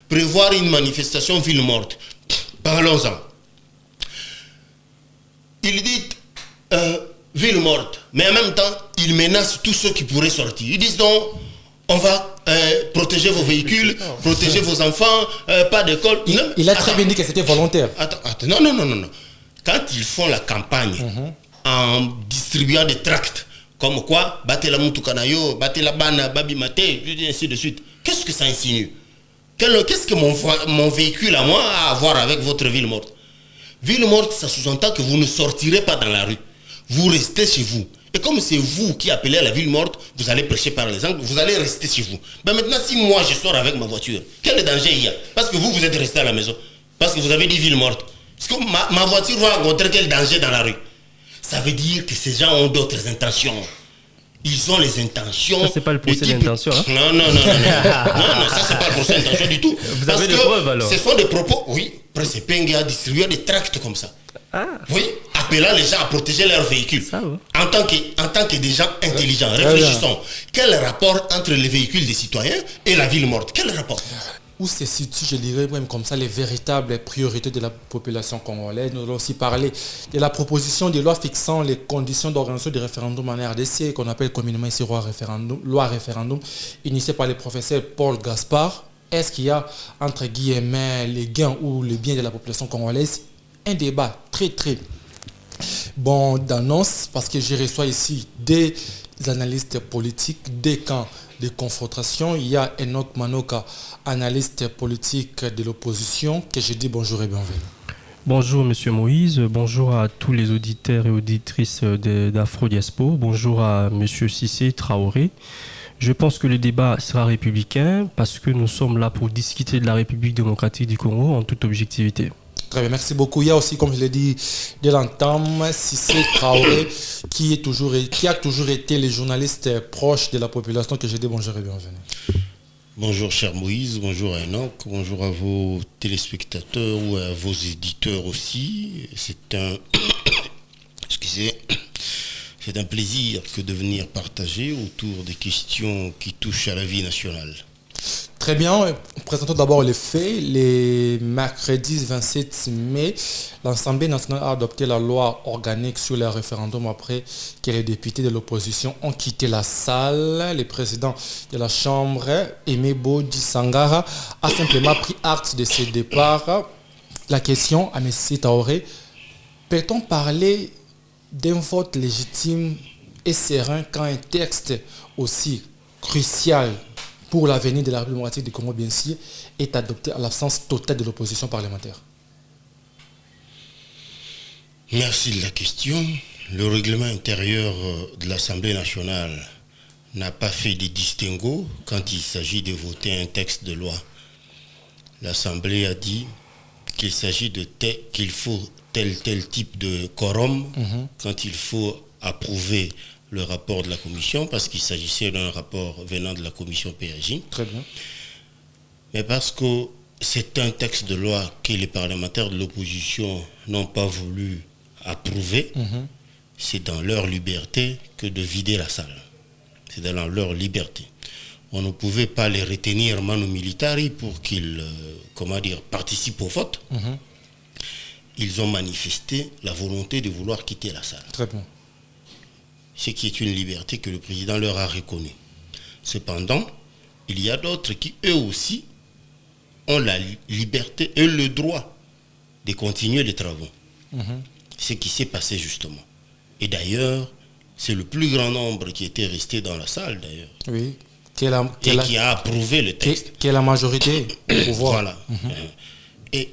prévoir une manifestation ville morte. Parlons-en. Il dit ville morte, mais en même temps, il menace tous ceux qui pourraient sortir. Ils disent donc, on va protéger vos véhicules, protéger vos enfants, pas d'école. Il a très bien dit que c'était volontaire. Attends, non. Quand ils font la campagne en distribuant des tracts, comme quoi, battez la Moutoukanayo, battez la Bana, Babi Maté, ainsi de suite, qu'est-ce que ça insinue? Qu'est-ce que mon véhicule à moi a à voir avec votre ville morte? Ville morte, ça sous-entend que vous ne sortirez pas dans la rue. Vous restez chez vous. Et comme c'est vous qui appelez à la ville morte, vous allez prêcher par les angles, vous allez rester chez vous. Ben maintenant, si moi je sors avec ma voiture, quel danger il y a? Parce que vous êtes resté à la maison. Parce que vous avez dit ville morte. Parce que ma voiture va rencontrer quel danger dans la rue? Ça veut dire que ces gens ont d'autres intentions. Ils ont les intentions. Ça, c'est pas le procès d'intention. Hein? Non, ça, c'est pas le procès d'intention du tout. Vous avez des preuves alors? Ce sont des propos, oui. Prince Penge a distribué des tracts comme ça. Oui, appelant les gens à protéger leurs véhicules. Ça, ouais. En tant que des gens intelligents, réfléchissons. Quel rapport entre les véhicules des citoyens et la ville morte? Quel rapport? Où se situent, je dirais même comme ça, les véritables priorités de la population congolaise. Nous allons aussi parler de la proposition de loi fixant les conditions d'organisation du référendum en RDC, qu'on appelle communément ici loi référendum, initiée par le professeur Paul Gaspard. Est-ce qu'il y a, entre guillemets, les gains ou les biens de la population congolaise? Un débat très bon d'annonce, parce que je reçois ici des analystes politiques, des camps de confrontation. Il y a Enoch Manoka, analyste politique de l'opposition, que je dis bonjour et bienvenue. Bonjour Monsieur Moïse, bonjour à tous les auditeurs et auditrices d'Afro-Diaspo, bonjour à Monsieur Cissé Traoré. Je pense que le débat sera républicain parce que nous sommes là pour discuter de la République démocratique du Congo en toute objectivité. Très bien, merci beaucoup. Il y a aussi, comme je l'ai dit dès l'entame, Cissé Traoré, qui a toujours été le journaliste proche de la population, que je dis bonjour et bienvenue. Bonjour cher Moïse, bonjour à Enoch, bonjour à vos téléspectateurs ou à vos éditeurs aussi. C'est un plaisir que de venir partager autour des questions qui touchent à la vie nationale. Très bien, présentons d'abord les faits. Le mercredi 27 mai, l'Assemblée nationale a adopté la loi organique sur le référendum après que les députés de l'opposition ont quitté la salle. Le président de la Chambre, Aimé Bodi Sangara, a simplement pris acte de ce départ. La question à M. Traoré, peut-on parler d'un vote légitime et serein quand un texte aussi crucial pour l'avenir de la République démocratique du Congo, bien sûr, est adopté à l'absence totale de l'opposition parlementaire? Merci de la question. Le règlement intérieur de l'Assemblée nationale n'a pas fait de distinguo quand il s'agit de voter un texte de loi. L'Assemblée a dit qu'il s'agit qu'il faut tel type de quorum quand il faut approuver le rapport de la commission, parce qu'il s'agissait d'un rapport venant de la commission PRJ. Très bien. Mais parce que c'est un texte de loi que les parlementaires de l'opposition n'ont pas voulu approuver, c'est dans leur liberté que de vider la salle. C'est dans leur liberté. On ne pouvait pas les retenir manu militari pour qu'ils participent au vote. Ils ont manifesté la volonté de vouloir quitter la salle. Très bien. Ce qui est une liberté que le président leur a reconnue. Cependant, il y a d'autres qui, eux aussi, ont la liberté et le droit de continuer les travaux. Ce qui s'est passé justement. Et d'ailleurs, c'est le plus grand nombre qui était resté dans la salle, d'ailleurs. Oui. Qui a approuvé le texte. Qui est la majorité au pouvoir. Voilà. Et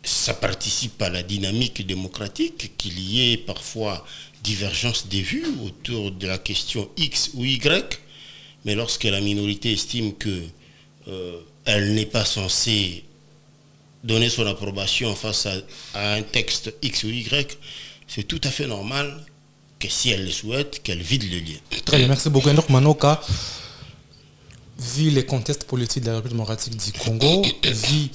ça participe à la dynamique démocratique, qu'il y ait parfois divergence des vues autour de la question X ou Y, mais lorsque la minorité estime que elle n'est pas censée donner son approbation face à un texte X ou Y, c'est tout à fait normal que si elle le souhaite, qu'elle vide le lien. Très bien, merci beaucoup. Donc Manoka, vu les contextes politiques de la République démocratique du Congo, vu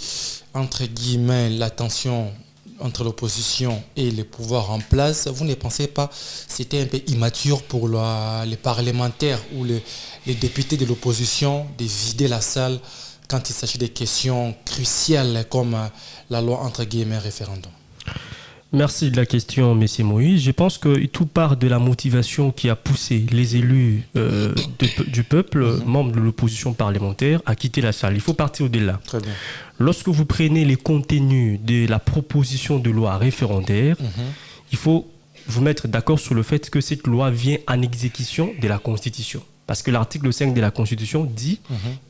entre guillemets la tension entre l'opposition et les pouvoirs en place, vous ne pensez pas que c'était un peu immature pour les parlementaires ou les députés de l'opposition de vider la salle quand il s'agit des questions cruciales comme la loi entre guillemets référendum? Merci de la question, M. Moïse. Je pense que tout part de la motivation qui a poussé les élus du peuple, membres de l'opposition parlementaire, à quitter la salle. Il faut partir au-delà. Très bien. Lorsque vous prenez les contenus de la proposition de loi référendaire, il faut vous mettre d'accord sur le fait que cette loi vient en exécution de la Constitution. Parce que l'article 5 de la Constitution dit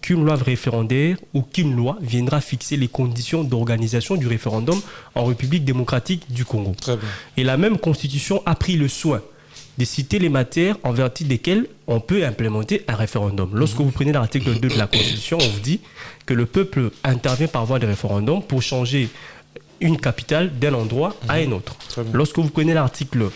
qu'une loi référendaire ou qu'une loi viendra fixer les conditions d'organisation du référendum en République démocratique du Congo. Très bien. Et la même Constitution a pris le soin de citer les matières en vertu desquelles on peut implémenter un référendum. Lorsque vous prenez l'article 2 de la Constitution, on vous dit que le peuple intervient par voie de référendum pour changer une capitale d'un endroit à un autre. Lorsque vous prenez l'article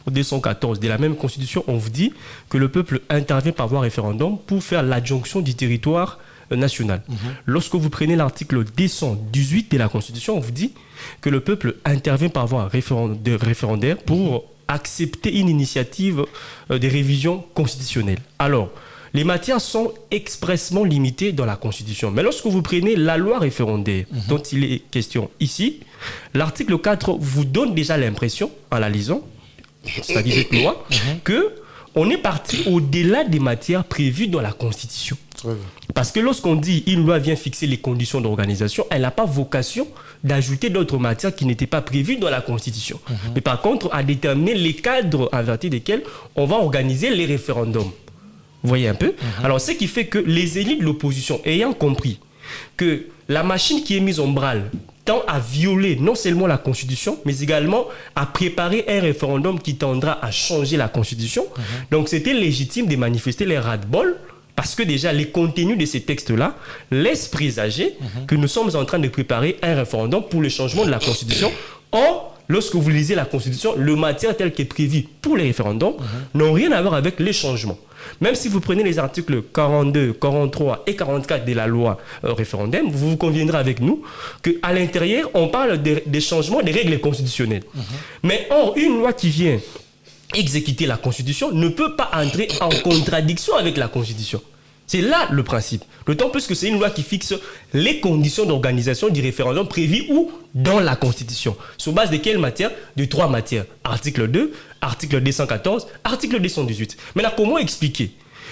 214 de la même Constitution, on vous dit que le peuple intervient par voie référendum pour faire l'adjonction du territoire national. Lorsque vous prenez l'article 218 de la Constitution, on vous dit que le peuple intervient par voie référendaire pour accepter une initiative de révision constitutionnelle. Alors, les matières sont expressément limitées dans la Constitution. Mais lorsque vous prenez la loi référendaire dont il est question ici, l'article 4 vous donne déjà l'impression, en la lisant, c'est-à-dire cette loi, qu'on est parti au-delà des matières prévues dans la Constitution. Parce que lorsqu'on dit une loi vient fixer les conditions d'organisation, elle n'a pas vocation d'ajouter d'autres matières qui n'étaient pas prévues dans la Constitution. Mais par contre, à déterminer les cadres en vertu desquels on va organiser les référendums. Vous voyez un peu? Alors, ce qui fait que les élus de l'opposition, ayant compris que la machine qui est mise en branle tend à violer non seulement la Constitution, mais également à préparer un référendum qui tendra à changer la Constitution. Donc, c'était légitime de manifester les ras-de-bol, parce que déjà, les contenus de ces textes-là laissent présager que nous sommes en train de préparer un référendum pour le changement de la Constitution. Or, lorsque vous lisez la Constitution, le matière tel qu'est prévu pour les référendums n'ont rien à voir avec les changements. Même si vous prenez les articles 42, 43 et 44 de la loi référendaire, vous conviendrez avec nous qu'à l'intérieur, on parle des changements des règles constitutionnelles. Mais or, une loi qui vient exécuter la Constitution ne peut pas entrer en contradiction avec la Constitution. C'est là le principe. D'autant plus que c'est une loi qui fixe les conditions d'organisation du référendum prévues où dans la Constitution. Sur base de quelle matière? De 3 matières. Article 2, article 214, article 218. Maintenant, comment expliquer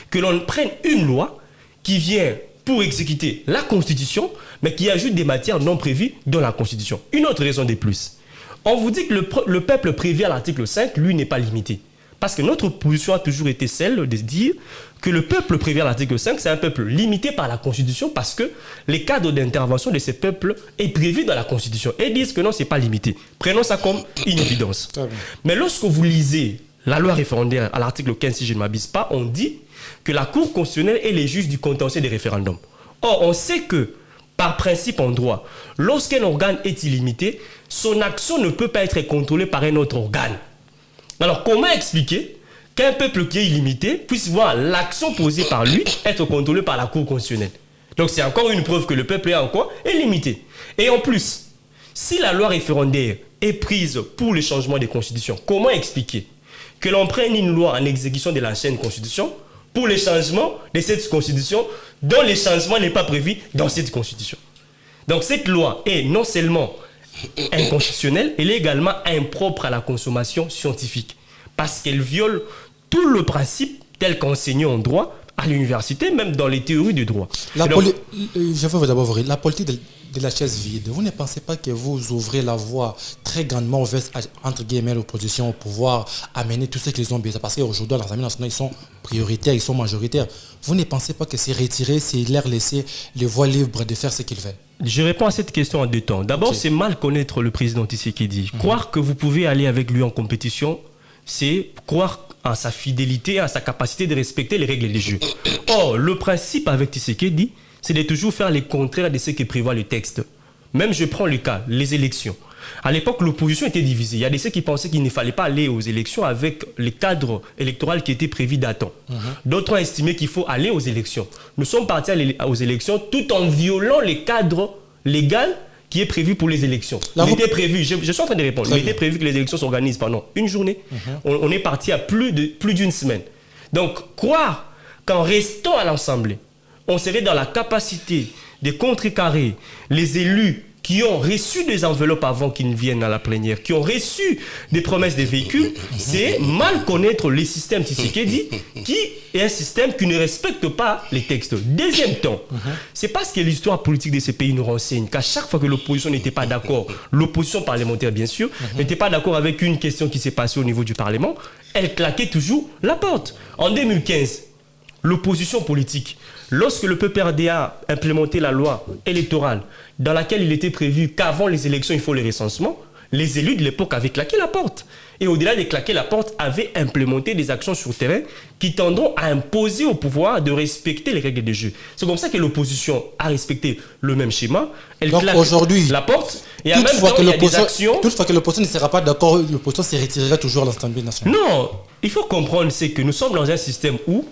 que l'on prenne une loi qui vient pour exécuter la Constitution, mais qui ajoute des matières non prévues dans la Constitution? Une autre raison de plus. On vous dit que le peuple prévu à l'article 5, lui, n'est pas limité. Parce que notre position a toujours été celle de dire que le peuple prévu à l'article 5, c'est un peuple limité par la Constitution parce que les cadres d'intervention de ces peuples est prévu dans la Constitution. Et ils disent que non, ce n'est pas limité. Prenons ça comme une évidence. Mais lorsque vous lisez la loi référendaire à l'article 15, si je ne m'abuse pas, on dit que la Cour constitutionnelle est les juges du contentieux des référendums. Or, on sait que, par principe en droit, lorsqu'un organe est illimité, son action ne peut pas être contrôlée par un autre organe. Alors, comment expliquer qu'un peuple qui est illimité puisse voir l'action posée par lui être contrôlée par la Cour constitutionnelle? Donc, c'est encore une preuve que le peuple est limité. Et en plus, si la loi référendaire est prise pour le changement des constitutions, comment expliquer que l'on prenne une loi en exécution de l'ancienne constitution pour le changement de cette constitution dont le changement n'est pas prévu dans cette constitution? Donc, cette loi est non seulement inconstitutionnelle, elle est également impropre à la consommation scientifique parce qu'elle viole tout le principe tel qu'enseigné en droit à l'université, même dans les théories du droit. Je veux d'abord vous dire, la politique de la chaise vide, vous ne pensez pas que vous ouvrez la voie très grandement ouverte entre guillemets l'opposition pour pouvoir amener tout ce qu'ils ont besoin? Parce qu'aujourd'hui, dans l'Assemblée nationale, ils sont prioritaires, ils sont majoritaires. Vous ne pensez pas que c'est retirer, c'est leur laisser les voies libres de faire ce qu'ils veulent? Je réponds à cette question en 2 temps. D'abord, c'est mal connaître le président Tshisekedi. Croire que vous pouvez aller avec lui en compétition, c'est croire à sa fidélité, à sa capacité de respecter les règles du jeu. Or, le principe avec Tshisekedi, c'est de toujours faire les contraires de ce que prévoit le texte. Même je prends le cas, les élections. À l'époque, l'opposition était divisée. Il y a des ceux qui pensaient qu'il ne fallait pas aller aux élections avec les cadres électoraux qui étaient prévus d'attendre. D'autres ont estimé qu'il faut aller aux élections. Nous sommes partis aux élections tout en violant les cadres légaux qui est prévu pour les élections. Il était prévu, je suis en train de répondre, il était prévu que les élections s'organisent pendant une journée. On est parti à plus d'une semaine. Donc, croire qu'en restant à l'Assemblée, on serait dans la capacité des contrecarrer les élus qui ont reçu des enveloppes avant qu'ils ne viennent à la plénière, qui ont reçu des promesses des véhicules, c'est mal connaître le système Tshisekedi, qui est un système qui ne respecte pas les textes. Deuxième temps, c'est parce que l'histoire politique de ces pays nous renseigne qu'à chaque fois que l'opposition n'était pas d'accord, l'opposition parlementaire bien sûr, n'était pas d'accord avec une question qui s'est passée au niveau du Parlement, elle claquait toujours la porte. En 2015, l'opposition politique, lorsque le PPRD a implémenté la loi électorale dans laquelle il était prévu qu'avant les élections, il faut le recensement, les élus de l'époque avaient claqué la porte. Et au-delà de claquer la porte, avaient implémenté des actions sur terrain qui tendront à imposer au pouvoir de respecter les règles de jeu. C'est comme ça que l'opposition a respecté le même schéma. Elle donc claque aujourd'hui, la porte et en même temps, il y a des actions... Toutefois que l'opposition ne sera pas d'accord, l'opposition se retirera toujours à l'Assemblée nationale. Non, il faut comprendre, c'est que nous sommes dans un système où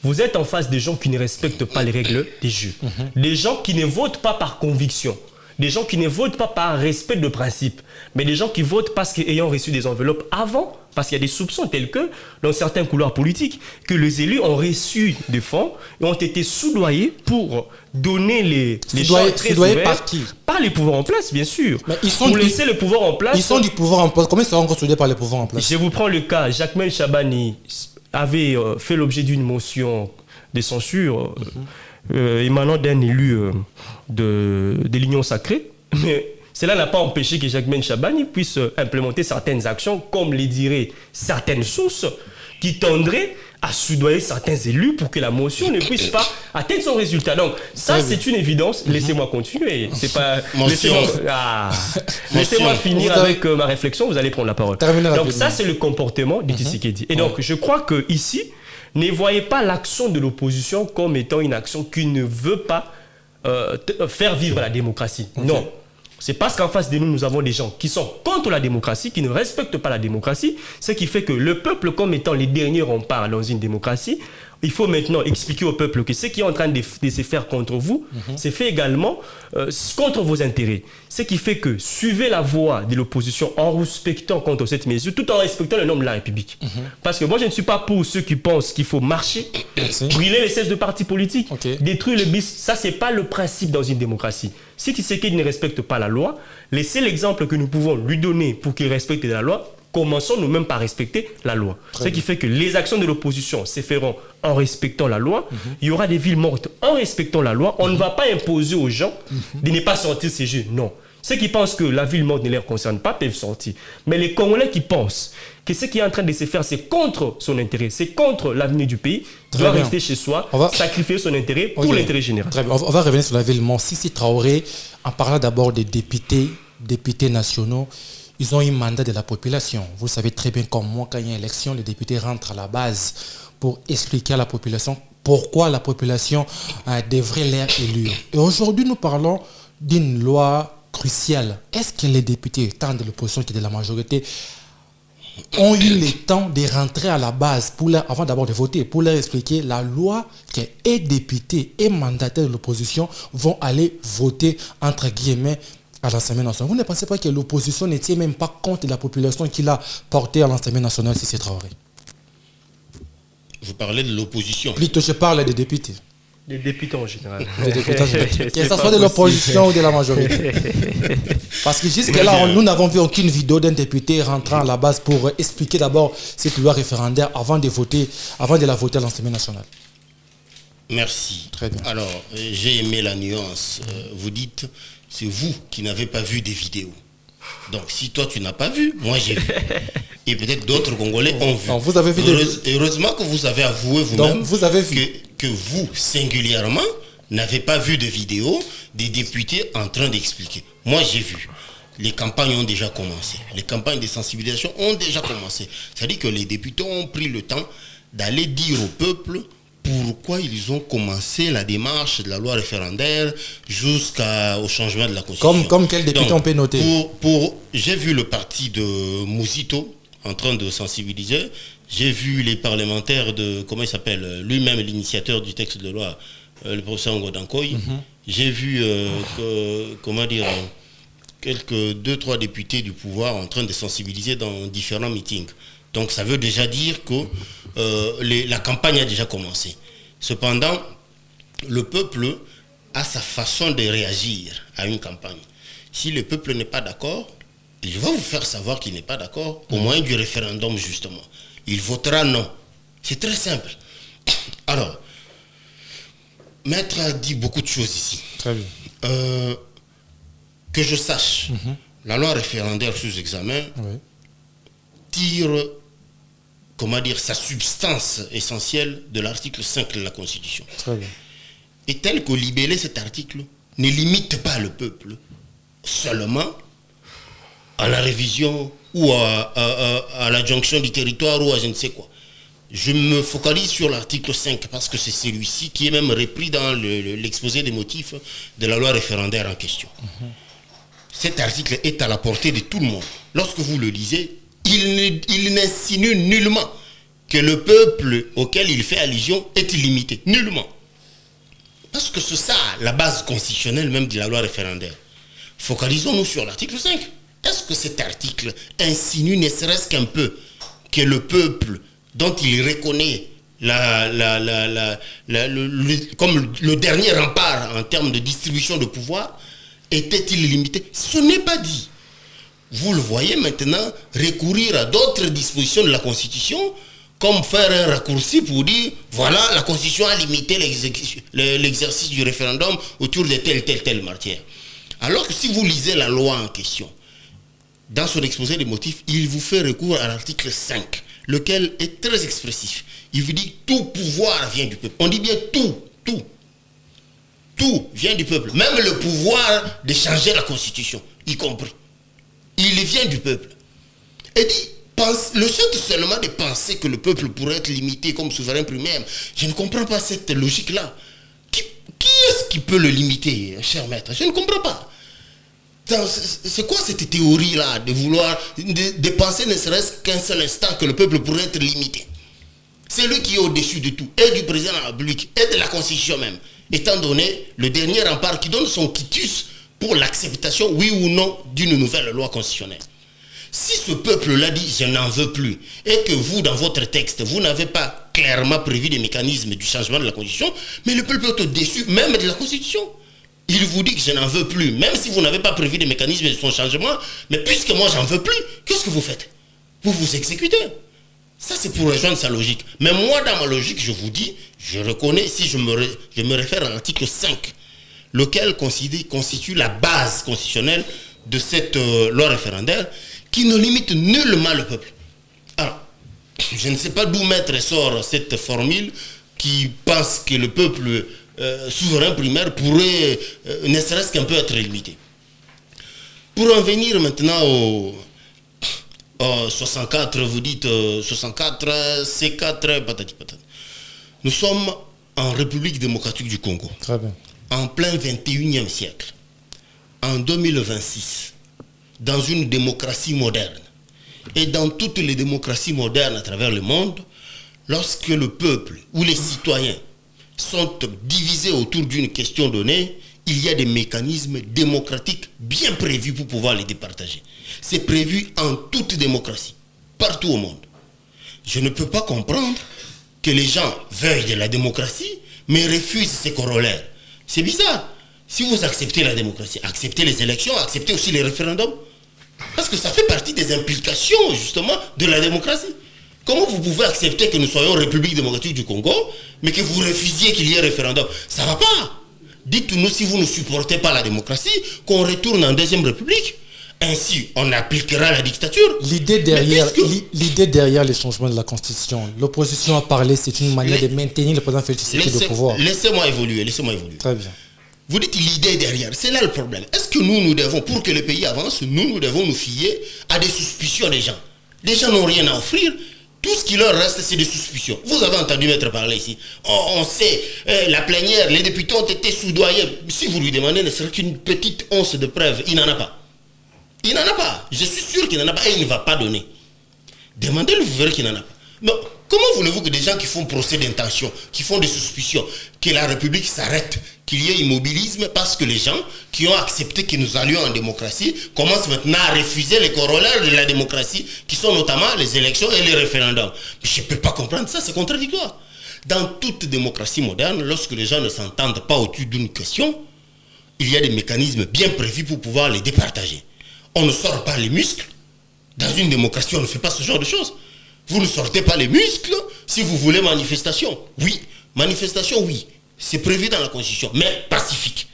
vous êtes en face des gens qui ne respectent pas les règles des jeux. Des gens qui ne votent pas par conviction. Des gens qui ne votent pas par respect de principe. Mais des gens qui votent parce qu'ayant reçu des enveloppes avant, parce qu'il y a des soupçons tels que, dans certains couloirs politiques, que les élus ont reçu des fonds et ont été soudoyés pour donner les champs très ouverts. Par qui? Par les pouvoirs en place, bien sûr. Mais pour laisser le pouvoir en place. Ils sont du pouvoir en place. Comment ils seront consolidés par les pouvoirs en place? Je vous prends le cas. Jacquemain Chabani avait fait l'objet d'une motion de censure émanant d'un élu de l'Union sacrée. Mais cela n'a pas empêché que Jacquemain Chabani puisse implémenter certaines actions, comme les diraient certaines sources, qui tendraient à soudoyer certains élus pour que la motion ne puisse pas atteindre son résultat. Donc, ça, c'est une évidence. Laissez-moi continuer. C'est pas... Laissez-moi finir avec ma réflexion. Vous allez prendre la parole. Donc, ça, c'est le comportement de Tshisekedi. Et donc, je crois qu'ici, ne voyez pas l'action de l'opposition comme étant une action qui ne veut pas faire vivre la démocratie. Non. C'est parce qu'en face de nous, nous avons des gens qui sont contre la démocratie, qui ne respectent pas la démocratie, ce qui fait que le peuple, comme étant les derniers remparts dans une démocratie, il faut maintenant expliquer au peuple que ce qui est en train de se faire contre vous, c'est fait également contre vos intérêts. Ce qui fait que suivez la voie de l'opposition en respectant contre cette mesure, tout en respectant le nom de la République. Parce que moi, je ne suis pas pour ceux qui pensent qu'il faut marcher, brûler les 16 de partis politiques, détruire le bis. Ça, ce n'est pas le principe dans une démocratie. Si Tshisekedi ne respecte pas la loi, laissez l'exemple que nous pouvons lui donner pour qu'il respecte la loi. Commençons nous-mêmes par respecter la loi. Ce qui fait que les actions de l'opposition se feront en respectant la loi. Il y aura des villes mortes en respectant la loi. On ne va pas imposer aux gens de ne pas sortir ces jeux. Non. Ceux qui pensent que la ville morte ne les concerne pas peuvent sortir. Mais les Congolais qui pensent que ce qui est en train de se faire, c'est contre son intérêt, c'est contre l'avenir du pays, doit rester chez soi, sacrifier son intérêt pour l'intérêt général. Très bien. On va revenir sur la ville morte. Sissi Traoré, en parlant d'abord des députés nationaux, ils ont un mandat de la population. Vous savez très bien comme moi, quand il y a une élection, les députés rentrent à la base pour expliquer à la population pourquoi la population devrait les élire. Et aujourd'hui, nous parlons d'une loi cruciale. Est-ce que les députés, tant de l'opposition que de la majorité, ont eu le temps de rentrer à la base avant d'abord de voter, pour leur expliquer la loi que les députés et mandataires de l'opposition vont aller voter, entre guillemets, à l'Assemblée nationale? Vous ne pensez pas que l'opposition ne tient même pas compte de la population qu'il a portée à l'Assemblée nationale, si c'est Traoré? Vous parlez de l'opposition. Plutôt, je parle des députés. Des députés en général. Que ce soit de l'opposition ou de la majorité. Parce que jusque-là, nous n'avons vu aucune vidéo d'un député rentrant à la base pour expliquer d'abord cette loi référendaire avant de la voter à l'Assemblée nationale. Merci. Très bien. Alors, j'ai aimé la nuance. Vous dites, c'est vous qui n'avez pas vu des vidéos. Donc, si toi, tu n'as pas vu, moi, j'ai vu. Et peut-être d'autres Congolais ont vu. Non, vous avez vu heureusement que vous avez avoué vous-même que vous, singulièrement, n'avez pas vu de vidéos des députés en train d'expliquer. Moi, j'ai vu. Les campagnes ont déjà commencé. Les campagnes de sensibilisation ont déjà commencé. C'est-à-dire que les députés ont pris le temps d'aller dire au peuple pourquoi ils ont commencé la démarche de la loi référendaire jusqu'au changement de la Constitution. Comme quel député on peut noter? J'ai vu le parti de Mouzito en train de sensibiliser. J'ai vu les parlementaires de, comment il s'appelle, lui-même l'initiateur du texte de loi, le professeur Ngodankoy. J'ai vu, quelques 2-3 députés du pouvoir en train de sensibiliser dans différents meetings. Donc ça veut déjà dire que la campagne a déjà commencé. Cependant, le peuple a sa façon de réagir à une campagne. Si le peuple n'est pas d'accord, il va vous faire savoir qu'il n'est pas d'accord au moyen du référendum, justement. Il votera non. C'est très simple. Alors, Maître a dit beaucoup de choses ici. Très bien. Que je sache, la loi référendaire sous examen tire, comment dire, sa substance essentielle de l'article 5 de la Constitution. Très bien. Et tel que libellé, cet article ne limite pas le peuple seulement à la révision ou à l'adjonction du territoire ou à je ne sais quoi. Je me focalise sur l'article 5 parce que c'est celui-ci qui est même repris dans l'exposé des motifs de la loi référendaire en question. Cet article est à la portée de tout le monde. Lorsque vous le lisez, il n'insinue nullement que le peuple auquel il fait allusion est illimité. Nullement. Parce que c'est ça la base constitutionnelle même de la loi référendaire. Focalisons-nous sur l'article 5. Est-ce que cet article insinue ne serait-ce qu'un peu que le peuple dont il reconnaît comme le dernier rempart en termes de distribution de pouvoir était-il limité? Ce n'est pas dit. Vous le voyez maintenant recourir à d'autres dispositions de la Constitution, comme faire un raccourci pour dire, voilà, la Constitution a limité l'exercice du référendum autour de telle matière. Alors que si vous lisez la loi en question, dans son exposé des motifs, il vous fait recours à l'article 5, lequel est très expressif. Il vous dit tout pouvoir vient du peuple. On dit bien tout. Tout vient du peuple. Même le pouvoir de changer la Constitution, y compris. Il vient du peuple. Et dit, le fait seulement de penser que le peuple pourrait être limité comme souverain primaire, je ne comprends pas cette logique-là. Qui est-ce qui peut le limiter, cher maître? Je ne comprends pas. C'est quoi cette théorie-là de vouloir, de penser ne serait-ce qu'un seul instant que le peuple pourrait être limité? C'est lui qui est au-dessus de tout, et du président de la République, et de la Constitution même, étant donné le dernier rempart qui donne son quitus pour l'acceptation, oui ou non, d'une nouvelle loi constitutionnelle. Si ce peuple-là dit « je n'en veux plus » et que vous, dans votre texte, vous n'avez pas clairement prévu des mécanismes du changement de la Constitution, mais le peuple est au-dessus même de la Constitution. Il vous dit que je n'en veux plus, même si vous n'avez pas prévu des mécanismes de son changement, mais puisque moi j'en veux plus, qu'est-ce que vous faites? Vous vous exécutez. Ça c'est pour rejoindre sa logique. Mais moi dans ma logique, je vous dis, je reconnais, si je me réfère à l'article 5, lequel constitue la base constitutionnelle de cette loi référendaire, qui ne limite nullement le peuple. Alors, je ne sais pas d'où Maître sort cette formule qui pense que le peuple souverain primaire pourrait ne serait-ce qu'un peu être limité. Pour en venir maintenant au 64, vous dites 64, C4, patati patati. Nous sommes en République démocratique du Congo. Très bien. En plein 21e siècle. En 2026. Dans une démocratie moderne. Et dans toutes les démocraties modernes à travers le monde, lorsque le peuple ou les citoyens sont divisés autour d'une question donnée, il y a des mécanismes démocratiques bien prévus pour pouvoir les départager. C'est prévu en toute démocratie, partout au monde. Je ne peux pas comprendre que les gens veuillent de la démocratie, mais refusent ses corollaires. C'est bizarre. Si vous acceptez la démocratie, acceptez les élections, acceptez aussi les référendums. Parce que ça fait partie des implications, justement, de la démocratie. Comment vous pouvez accepter que nous soyons République démocratique du Congo, mais que vous refusiez qu'il y ait un référendum? Ça ne va pas. Dites-nous, si vous ne supportez pas la démocratie, qu'on retourne en deuxième République. Ainsi, on appliquera la dictature. L'idée derrière les changements de la Constitution, l'opposition a parlé, c'est une manière de maintenir le président Félix Tshisekedi au pouvoir. Laissez-moi évoluer. Très bien. Vous dites l'idée derrière, c'est là le problème. Est-ce que nous devons, pour que le pays avance, nous devons nous fier à des suspicions des gens? Les gens n'ont rien à offrir. Tout ce qui leur reste, c'est des suspicions. Vous avez entendu Maître parler ici. On sait, la plénière, les députés ont été soudoyés. Si vous lui demandez, ne serait qu'une petite once de preuve, il n'en a pas. Il n'en a pas. Je suis sûr qu'il n'en a pas et il ne va pas donner. Demandez-le, vous verrez qu'il n'en a pas. Mais comment voulez-vous que des gens qui font procès d'intention, qui font des suspicions, que la République s'arrête, qu'il y ait immobilisme, parce que les gens qui ont accepté que nous allions en démocratie commencent maintenant à refuser les corollaires de la démocratie, qui sont notamment les élections et les référendums. Mais je ne peux pas comprendre ça, c'est contradictoire. Dans toute démocratie moderne, lorsque les gens ne s'entendent pas autour d'une question, il y a des mécanismes bien prévus pour pouvoir les départager. On ne sort pas les muscles. Dans une démocratie, on ne fait pas ce genre de choses. Vous ne sortez pas les muscles si vous voulez manifestation. Oui, manifestation, oui. C'est prévu dans la Constitution, mais pacifique.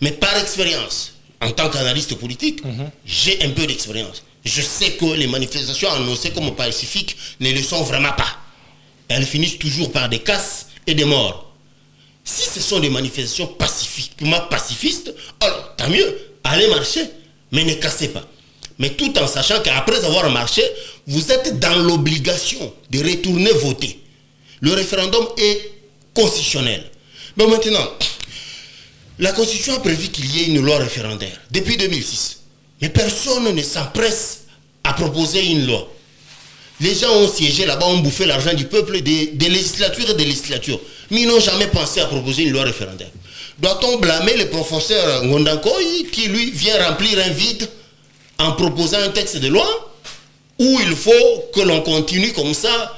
Mais par expérience, en tant qu'analyste politique, j'ai un peu d'expérience. Je sais que les manifestations annoncées comme pacifiques ne le sont vraiment pas. Elles finissent toujours par des casses et des morts. Si ce sont des manifestations pacifiquement pacifistes, alors tant mieux, allez marcher, mais ne cassez pas. Mais tout en sachant qu'après avoir marché, vous êtes dans l'obligation de retourner voter. Le référendum est constitutionnel. Mais maintenant, la Constitution a prévu qu'il y ait une loi référendaire depuis 2006. Mais personne ne s'empresse à proposer une loi. Les gens ont siégé là-bas, ont bouffé l'argent du peuple des législatures et des législatures. Mais ils n'ont jamais pensé à proposer une loi référendaire. Doit-on blâmer le professeur Ngondankoy qui, lui, vient remplir un vide en proposant un texte de loi, ou il faut que l'on continue comme ça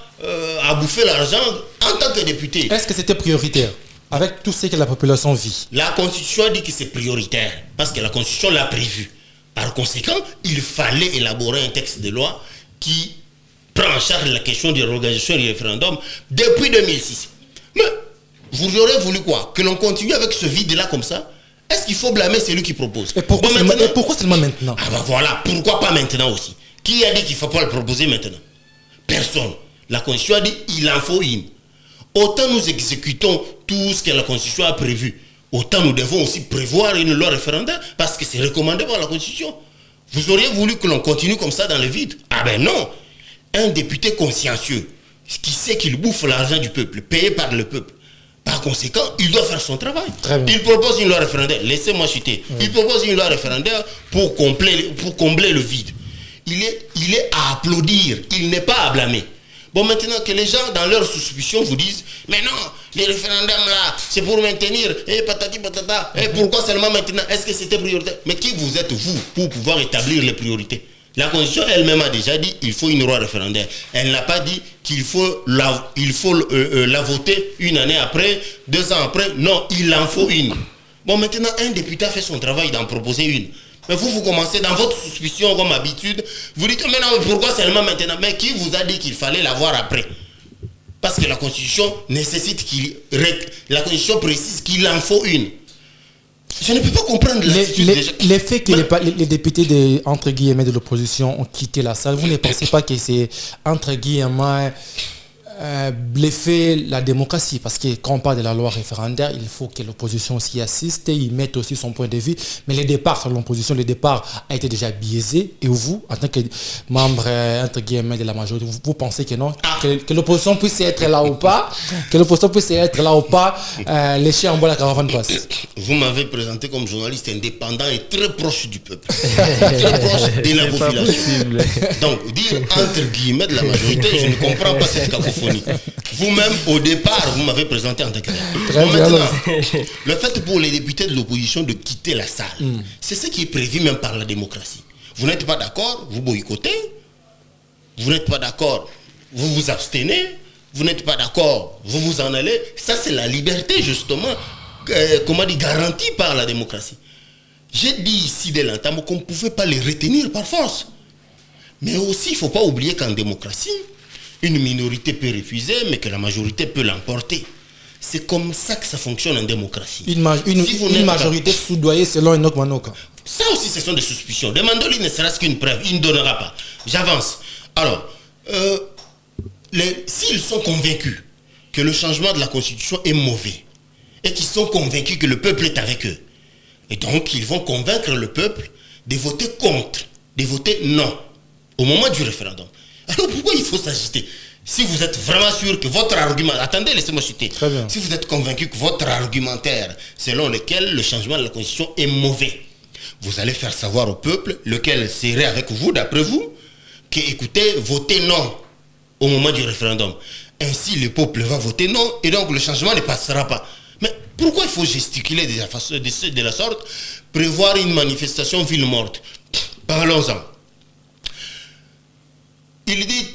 à bouffer l'argent en tant que député? Est-ce que c'était prioritaire avec tout ce que la population vit? La Constitution a dit que c'est prioritaire parce que la Constitution l'a prévu. Par conséquent, il fallait élaborer un texte de loi qui prend en charge la question de l'organisation du référendum depuis 2006. Mais vous aurez voulu quoi? Que l'on continue avec ce vide-là comme ça? Est-ce qu'il faut blâmer celui qui propose? Et pourquoi, pourquoi seulement maintenant? Ah ben voilà, pourquoi pas maintenant aussi? Qui a dit qu'il ne faut pas le proposer maintenant? Personne. La Constitution a dit qu'il en faut une. Autant nous exécutons tout ce que la Constitution a prévu, autant nous devons aussi prévoir une loi référendaire parce que c'est recommandé par la Constitution. Vous auriez voulu que l'on continue comme ça dans le vide? Ah ben non. Un député consciencieux qui sait qu'il bouffe l'argent du peuple, payé par le peuple, par conséquent, il doit faire son travail. Il propose une loi référendaire. Laissez-moi chuter. Il propose une loi référendaire pour combler le vide. Il est à applaudir. Il n'est pas à blâmer. Bon, maintenant que les gens, dans leur suspicion, vous disent, mais non, les référendums là, c'est pour maintenir, et patati patata, et pourquoi seulement maintenant? Est-ce que c'était prioritaire? Mais qui vous êtes, vous, pour pouvoir établir les priorités? La Constitution elle-même a déjà dit qu'il faut une loi référendaire. Elle n'a pas dit qu'il faut la voter une année après, 2 ans après. Non, il en faut une. Bon, maintenant, un député a fait son travail d'en proposer une. Mais vous commencez dans votre suspicion comme habitude. Vous dites, mais non, pourquoi seulement maintenant? Mais qui vous a dit qu'il fallait l'avoir après? Parce que la Constitution nécessite la Constitution précise qu'il en faut une. Je ne peux pas comprendre les faits que les députés entre guillemets de l'opposition ont quitté la salle. Vous ne pensez pas que c'est entre guillemets bluffer la démocratie? Parce que quand on parle de la loi référendaire, il faut que l'opposition s'y assiste et y mette aussi son point de vue. Mais le départ sur l'opposition, le départ a été déjà biaisé. Et vous, en tant que membre entre guillemets de la majorité, vous pensez que non, que l'opposition puisse être là ou pas, lécher en bas la caravane passe? Vous m'avez présenté comme journaliste indépendant et très proche du peuple, très proche de la population. Donc dire entre guillemets de la majorité, je ne comprends pas cette cacophonie. Vous-même, au départ, vous m'avez présenté en tant que... Maintenant, le fait pour les députés de l'opposition de quitter la salle, c'est ce qui est prévu même par la démocratie. Vous n'êtes pas d'accord, vous boycottez. Vous n'êtes pas d'accord, vous vous abstenez. Vous n'êtes pas d'accord, vous vous en allez. Ça, c'est la liberté, justement, garantie par la démocratie. J'ai dit ici dès l'entame qu'on ne pouvait pas les retenir par force. Mais aussi, il ne faut pas oublier qu'en démocratie, une minorité peut refuser, mais que la majorité peut l'emporter. C'est comme ça que ça fonctionne en démocratie. Une majorité soudoyée selon Enoch Manoka. Ça aussi, ce sont des suspicions. Demandez-lui ne serait-ce qu'une preuve. Il ne donnera pas. J'avance. Alors, s'ils sont convaincus que le changement de la Constitution est mauvais, et qu'ils sont convaincus que le peuple est avec eux, et donc ils vont convaincre le peuple de voter contre, de voter non, au moment du référendum. Alors pourquoi il faut s'agiter? Si vous êtes vraiment sûr que votre argument... Attendez, laissez-moi citer. Si vous êtes convaincu que votre argumentaire selon lequel le changement de la Constitution est mauvais, vous allez faire savoir au peuple, lequel serait avec vous, d'après vous, que, écoutez, votez non au moment du référendum. Ainsi, le peuple va voter non et donc le changement ne passera pas. Mais pourquoi il faut gesticuler de la sorte? Prévoir une manifestation ville morte. Parlons-en. Il dit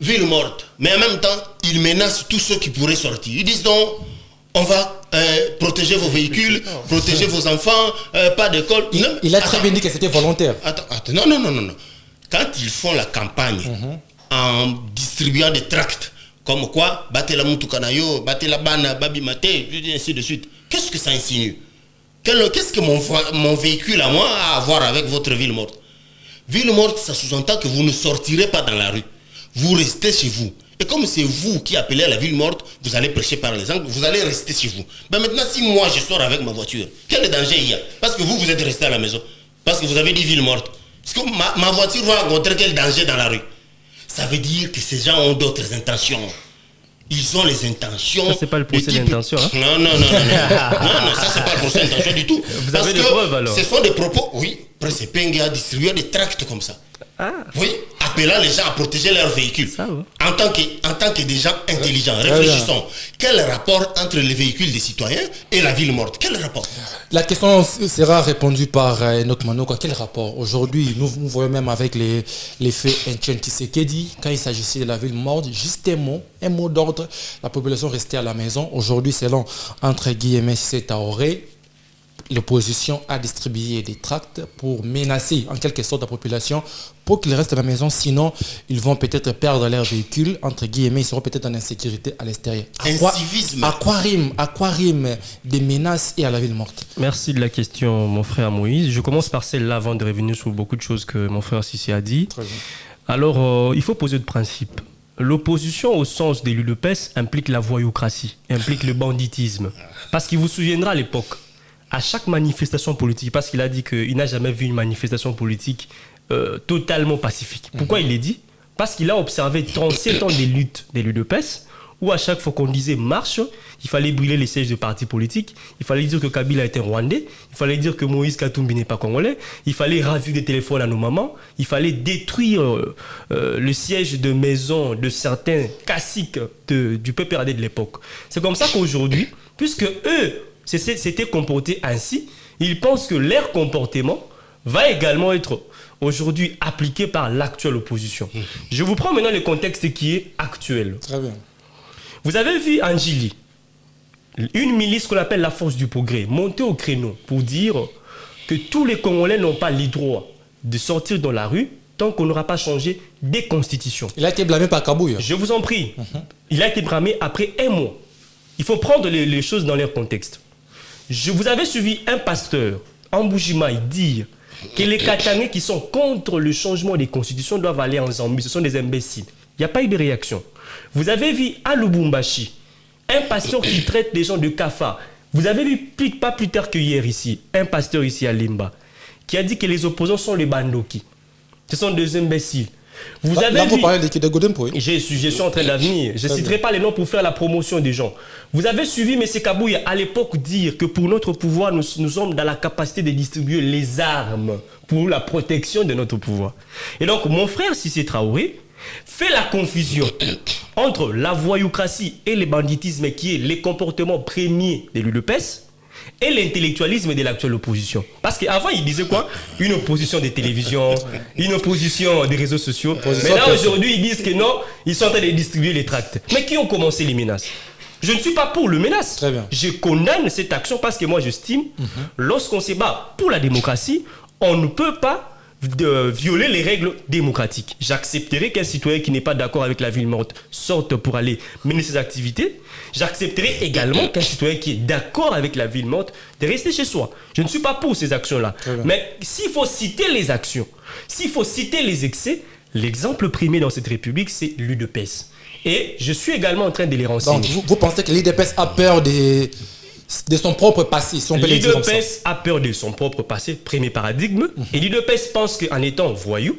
ville morte, mais en même temps, ils menacent tous ceux qui pourraient sortir. Ils disent donc, on va protéger vos véhicules, protéger vos enfants, pas d'école. Il a très bien dit que c'était volontaire. Attends, non. Quand ils font la campagne en distribuant des tracts, comme quoi, battez la Moutoukanayo, battez la Bana, Babi Maté, ainsi de suite, qu'est-ce que ça insinue? Qu'est-ce que mon véhicule à moi a à voir avec votre ville morte? Ville morte, ça sous-entend que vous ne sortirez pas dans la rue. Vous restez chez vous. Et comme c'est vous qui appelez à la ville morte, vous allez prêcher par les angles, vous allez rester chez vous. Ben maintenant, si moi je sors avec ma voiture, quel danger il y a? Parce que vous êtes resté à la maison. Parce que vous avez dit ville morte. Est-ce que ma voiture va rencontrer quel danger dans la rue? Ça veut dire que ces gens ont d'autres intentions. Ils ont les intentions. Ça, c'est pas le procès d'intention. Hein? Non, ça, c'est pas le procès d'intention du tout. Vous avez des preuves alors? Ce sont des propos, oui. Après, c'est Pengue a distribué des tracts comme ça. Ah. Oui, appelant les gens à protéger leurs véhicules. Ça, ouais. En tant que des gens intelligents, réfléchissons. Quel rapport entre les véhicules des citoyens et la ville morte? Quel rapport? La question sera répondue par Enoch Manoka. Quel rapport? Aujourd'hui, nous voyons même avec les faits Etienne Tshisekedi, quand il s'agissait de la ville morte, juste un mot d'ordre, la population restait à la maison. Aujourd'hui, selon, entre guillemets, c'est Traoré, l'opposition a distribué des tracts pour menacer en quelque sorte la population pour qu'ils restent à la maison, sinon ils vont peut-être perdre leur véhicule, entre guillemets, ils seront peut-être en insécurité à l'extérieur. À quoi rime des menaces et à la ville morte? Merci de la question, mon frère Moïse. Je commence par celle-là avant de revenir sur beaucoup de choses que mon frère Sissi a dit. Très bien. Alors, il faut poser de principe. L'opposition au sens des l'UDPS implique la voyoucratie, implique le banditisme. Parce qu'il vous souviendra à l'époque, à chaque manifestation politique, parce qu'il a dit qu'il n'a jamais vu une manifestation politique totalement pacifique. Pourquoi il l'a dit? Parce qu'il a observé 37 ans des luttes des l'UDPS, où à chaque fois qu'on disait marche, il fallait brûler les sièges de partis politiques, il fallait dire que Kabila était rwandais, il fallait dire que Moïse Katumbi n'est pas congolais, il fallait ravir des téléphones à nos mamans, il fallait détruire le siège de maison de certains caciques du PPRD de l'époque. C'est comme ça qu'aujourd'hui, puisque eux s'étaient comportés ainsi, ils pensent que leur comportement va également être aujourd'hui appliqué par l'actuelle opposition. Je vous prends maintenant le contexte qui est actuel. Très bien. Vous avez vu Angili, une milice qu'on appelle la force du progrès, monter au créneau pour dire que tous les Congolais n'ont pas le droit de sortir dans la rue tant qu'on n'aura pas changé des constitutions. Il a été blâmé par Kabouya. Je vous en prie. Il a été blâmé après un mois. Il faut prendre les choses dans leur contexte. Vous avez suivi un pasteur en Bujimaï dire que les Katangais qui sont contre le changement des constitutions doivent aller en Zambie. Ce sont des imbéciles. Il n'y a pas eu de réaction. Vous avez vu à Lubumbashi un pasteur qui traite des gens de Kafa. Vous avez vu pas plus tard que hier ici, un pasteur ici à Limba qui a dit que les opposants sont les bandoki. Ce sont des imbéciles. Vous parlez de Godempo. Je suis en train d'avenir. Je ne citerai pas les noms pour faire la promotion des gens. Vous avez suivi M. Kabouya à l'époque dire que pour notre pouvoir, nous sommes dans la capacité de distribuer les armes pour la protection de notre pouvoir. Et donc, mon frère Sissi Traoré fait la confusion entre la voyoucratie et le banditisme qui est les comportements premiers de l'UDPS et l'intellectualisme de l'actuelle opposition. Parce qu'avant, il disait quoi? Une opposition des télévisions, une opposition des réseaux sociaux. Mais là, aujourd'hui, ils disent que non, ils sont en train de distribuer les tracts. Mais qui ont commencé les menaces? Je ne suis pas pour le menace. Très bien. Je condamne cette action parce que moi, j'estime, lorsqu'on se bat pour la démocratie, on ne peut pas violer les règles démocratiques. J'accepterai qu'un citoyen qui n'est pas d'accord avec la ville morte sorte pour aller mener ses activités. J'accepterai également qu'un citoyen qui est d'accord avec la ville morte de rester chez soi. Je ne suis pas pour ces actions-là. Mais s'il faut citer les actions, s'il faut citer les excès, l'exemple primé dans cette république, c'est l'UDPS. Et je suis également en train de les renseigner. Donc, vous pensez que l'UDPS a peur de son propre passé, si on peut le dire comme ça. L'UDPS a peur de son propre passé, premier paradigme. Et l'UDPS pense qu'en étant voyou,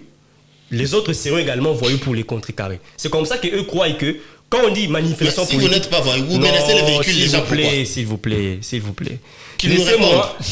les autres seront également voyous pour les contrecarrer. C'est comme ça qu'eux croient que quand on dit manifestation politique... Si vous n'êtes pas voyou, vous menacez les véhicules des gens, pourquoi? S'il vous plaît.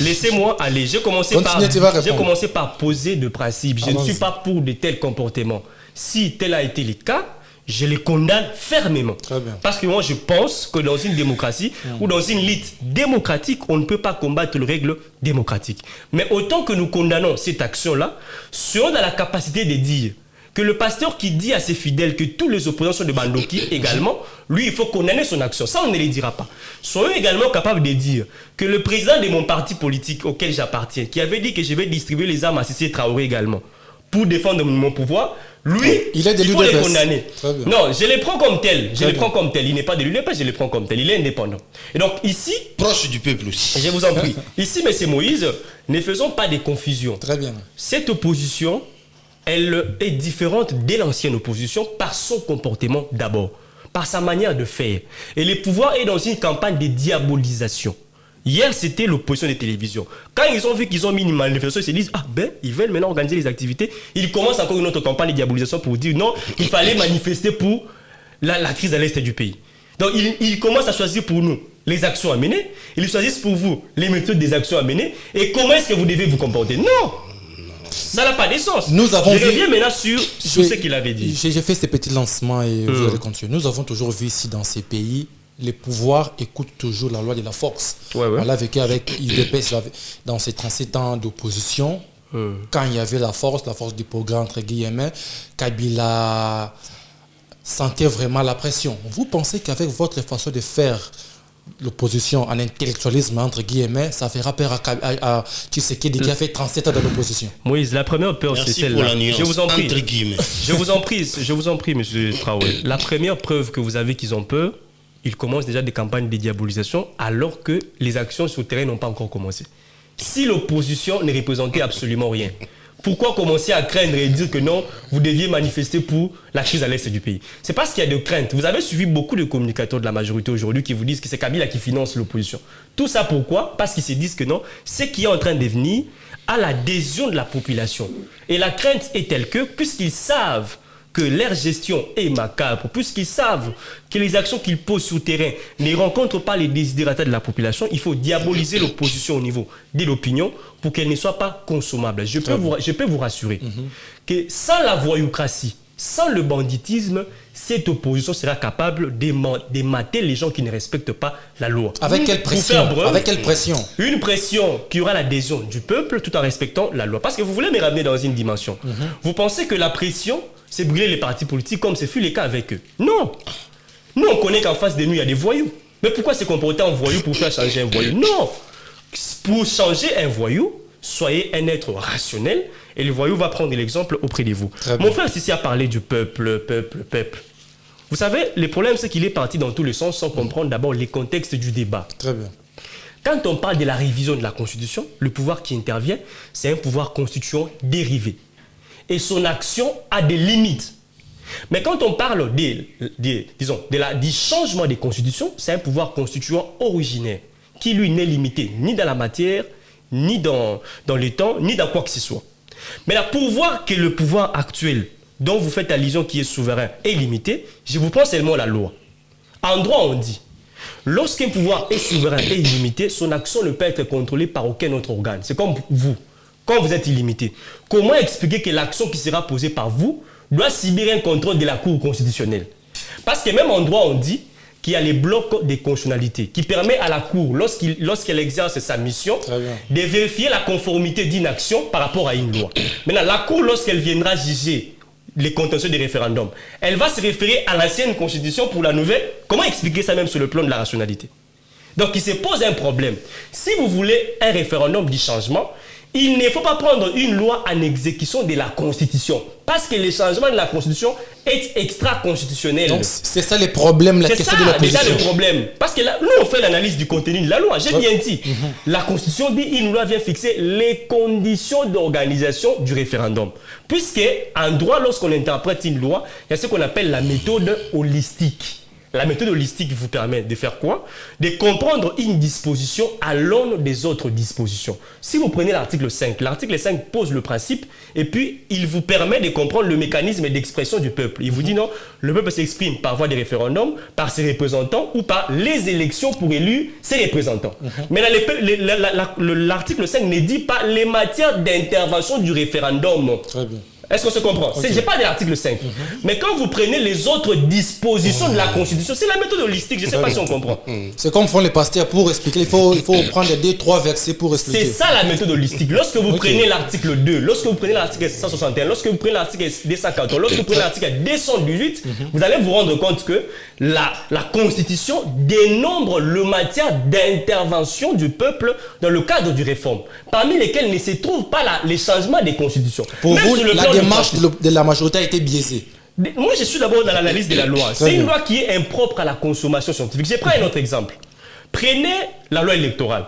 Laissez-moi aller. J'ai commencé par poser de principe. Je ne suis pas pour de tels comportements. Si tel a été le cas, je les condamne fermement. Parce que moi, je pense que dans une démocratie ou dans une lutte démocratique, on ne peut pas combattre les règles démocratiques. Mais autant que nous condamnons cette action-là, serons dans la capacité de dire que le pasteur qui dit à ses fidèles que tous les opposants sont de Bandoki également, lui, il faut condamner son action. Ça, on ne le dira pas. Soyons également capables de dire que le président de mon parti politique auquel j'appartiens, qui avait dit que je vais distribuer les armes à Cissé Traoré également, pour défendre mon pouvoir, lui, il faut les condamner. Non, je les prends comme tel. Je les prends comme tel. Il n'est pas de l'UDPS, je les prends comme tel. Il est indépendant. Et donc ici... Proche du peuple aussi. Je vous en prie. Ici, M. Moïse, ne faisons pas de confusion. Très bien. Cette opposition, elle est différente de l'ancienne opposition par son comportement d'abord, par sa manière de faire. Et le pouvoir est dans une campagne de diabolisation. Hier, c'était l'opposition des télévisions. Quand ils ont vu qu'ils ont mis une manifestation, ils se disent, ah ben, ils veulent maintenant organiser les activités. Ils commencent encore une autre campagne de diabolisation pour dire, non, il fallait manifester pour la crise à l'est du pays. Donc, ils commencent à choisir pour nous les actions à mener. Ils choisissent pour vous les méthodes des actions à mener. Et comment est-ce que vous devez vous comporter? Non! Ça n'a pas de sens. Je reviens maintenant sur ce qu'il avait dit. J'ai fait ces petits lancements et vous allez continuer. Nous avons toujours vu ici dans ces pays, les pouvoirs écoutent toujours la loi de la force. On l'a vécu avec UDPS dans ces 37 ans d'opposition. Quand il y avait la force du progrès entre guillemets, Kabila sentait vraiment la pression. Vous pensez qu'avec votre façon de faire l'opposition en intellectualisme, entre guillemets, ça fera peur à Tshisekedi qui a fait 37 ans de l'opposition? Moïse, la première peur, c'est celle-là. Je vous en prie. Entre guillemets. Je vous en prie, M. Traoré. La première preuve que vous avez qu'ils ont peur, ils commencent déjà des campagnes de diabolisation alors que les actions sur le terrain n'ont pas encore commencé. Si l'opposition ne représentait absolument rien, pourquoi commencer à craindre et dire que non, vous deviez manifester pour la crise à l'est du pays? C'est parce qu'il y a de craintes. Vous avez suivi beaucoup de communicateurs de la majorité aujourd'hui qui vous disent que c'est Kabila qui finance l'opposition. Tout ça pourquoi? Parce qu'ils se disent que non, ce qui est en train de venir à l'adhésion de la population. Et la crainte est telle que, puisqu'ils savent que leur gestion est macabre, puisqu'ils savent que les actions qu'ils posent sur le terrain ne rencontrent pas les desiderata de la population, il faut diaboliser l'opposition au niveau de l'opinion pour qu'elle ne soit pas consommable. Je peux vous rassurer que sans la voyoucratie, sans le banditisme, cette opposition sera capable d'émater les gens qui ne respectent pas la loi. Avec quelle pression? Avec quelle pression? Une pression qui aura l'adhésion du peuple tout en respectant la loi. Parce que vous voulez me ramener dans une dimension. Vous pensez que la pression, c'est brûler les partis politiques comme ce fut le cas avec eux? Non. Nous, on connaît qu'en face de nous, il y a des voyous. Mais pourquoi se comporter en voyou pour faire changer un voyou? Non. Pour changer un voyou, soyez un être rationnel et le voyou va prendre l'exemple auprès de vous. Mon frère Sissi a parlé du peuple. Vous savez, le problème, c'est qu'il est parti dans tous les sens sans comprendre d'abord les contextes du débat. Très bien. Quand on parle de la révision de la Constitution, le pouvoir qui intervient, c'est un pouvoir constituant dérivé. Et son action a des limites. Mais quand on parle du changement des constitutions, c'est un pouvoir constituant originaire qui, lui, n'est limité ni dans la matière, ni dans le temps, ni dans quoi que ce soit. Mais là, pour voir que le pouvoir actuel dont vous faites allusion qui est souverain est limité, je vous prends seulement la loi. En droit, on dit, lorsqu'un pouvoir est souverain et illimité, son action ne peut être contrôlée par aucun autre organe. C'est comme vous. Quand vous êtes illimité, comment expliquer que l'action qui sera posée par vous doit subir un contrôle de la Cour constitutionnelle? Parce que même en droit, on dit qu'il y a les blocs de constitutionnalité qui permet à la Cour, lorsqu'elle exerce sa mission, de vérifier la conformité d'une action par rapport à une loi. Maintenant, la Cour, lorsqu'elle viendra juger les contentieux des référendums, elle va se référer à l'ancienne constitution pour la nouvelle. Comment expliquer ça même sur le plan de la rationalité? Donc, il se pose un problème. Si vous voulez un référendum du changement, il ne faut pas prendre une loi en exécution de la Constitution. Parce que le changement de la Constitution est extra-constitutionnel. Donc, c'est ça le problème, la question de l'opposition. C'est ça le problème. Parce que là, nous, on fait l'analyse du contenu de la loi. J'ai bien dit. La Constitution dit une loi vient fixer les conditions d'organisation du référendum. Puisque, en droit, lorsqu'on interprète une loi, il y a ce qu'on appelle la méthode holistique. La méthode holistique vous permet de faire quoi? De comprendre une disposition à l'aune des autres dispositions. Si vous prenez l'article 5 pose le principe et puis il vous permet de comprendre le mécanisme d'expression du peuple. Il vous dit non, le peuple s'exprime par voie de référendum, par ses représentants ou par les élections pour élire ses représentants. Mais l'article 5 ne dit pas les matières d'intervention du référendum. Très bien. Est-ce qu'on se comprend? Je parle de l'article 5. Mais quand vous prenez les autres dispositions de la Constitution, c'est la méthode holistique. Je ne sais pas si on comprend. C'est comme font les pasteurs pour expliquer. Il faut prendre 2-3 versets pour expliquer. C'est ça la méthode holistique. Lorsque vous prenez l'article 2, lorsque vous prenez l'article 161, lorsque vous prenez l'article 214, lorsque vous prenez l'article 218, vous allez vous rendre compte que la Constitution dénombre le matière d'intervention du peuple dans le cadre du réforme, parmi lesquels ne se trouvent pas les changements des constitutions. Pour Même vous, sur le la plan démarche de la majorité a été biaisée. Moi, je suis d'abord dans l'analyse de la loi. C'est une loi qui est impropre à la consommation scientifique. Je prends un autre exemple. Prenez la loi électorale.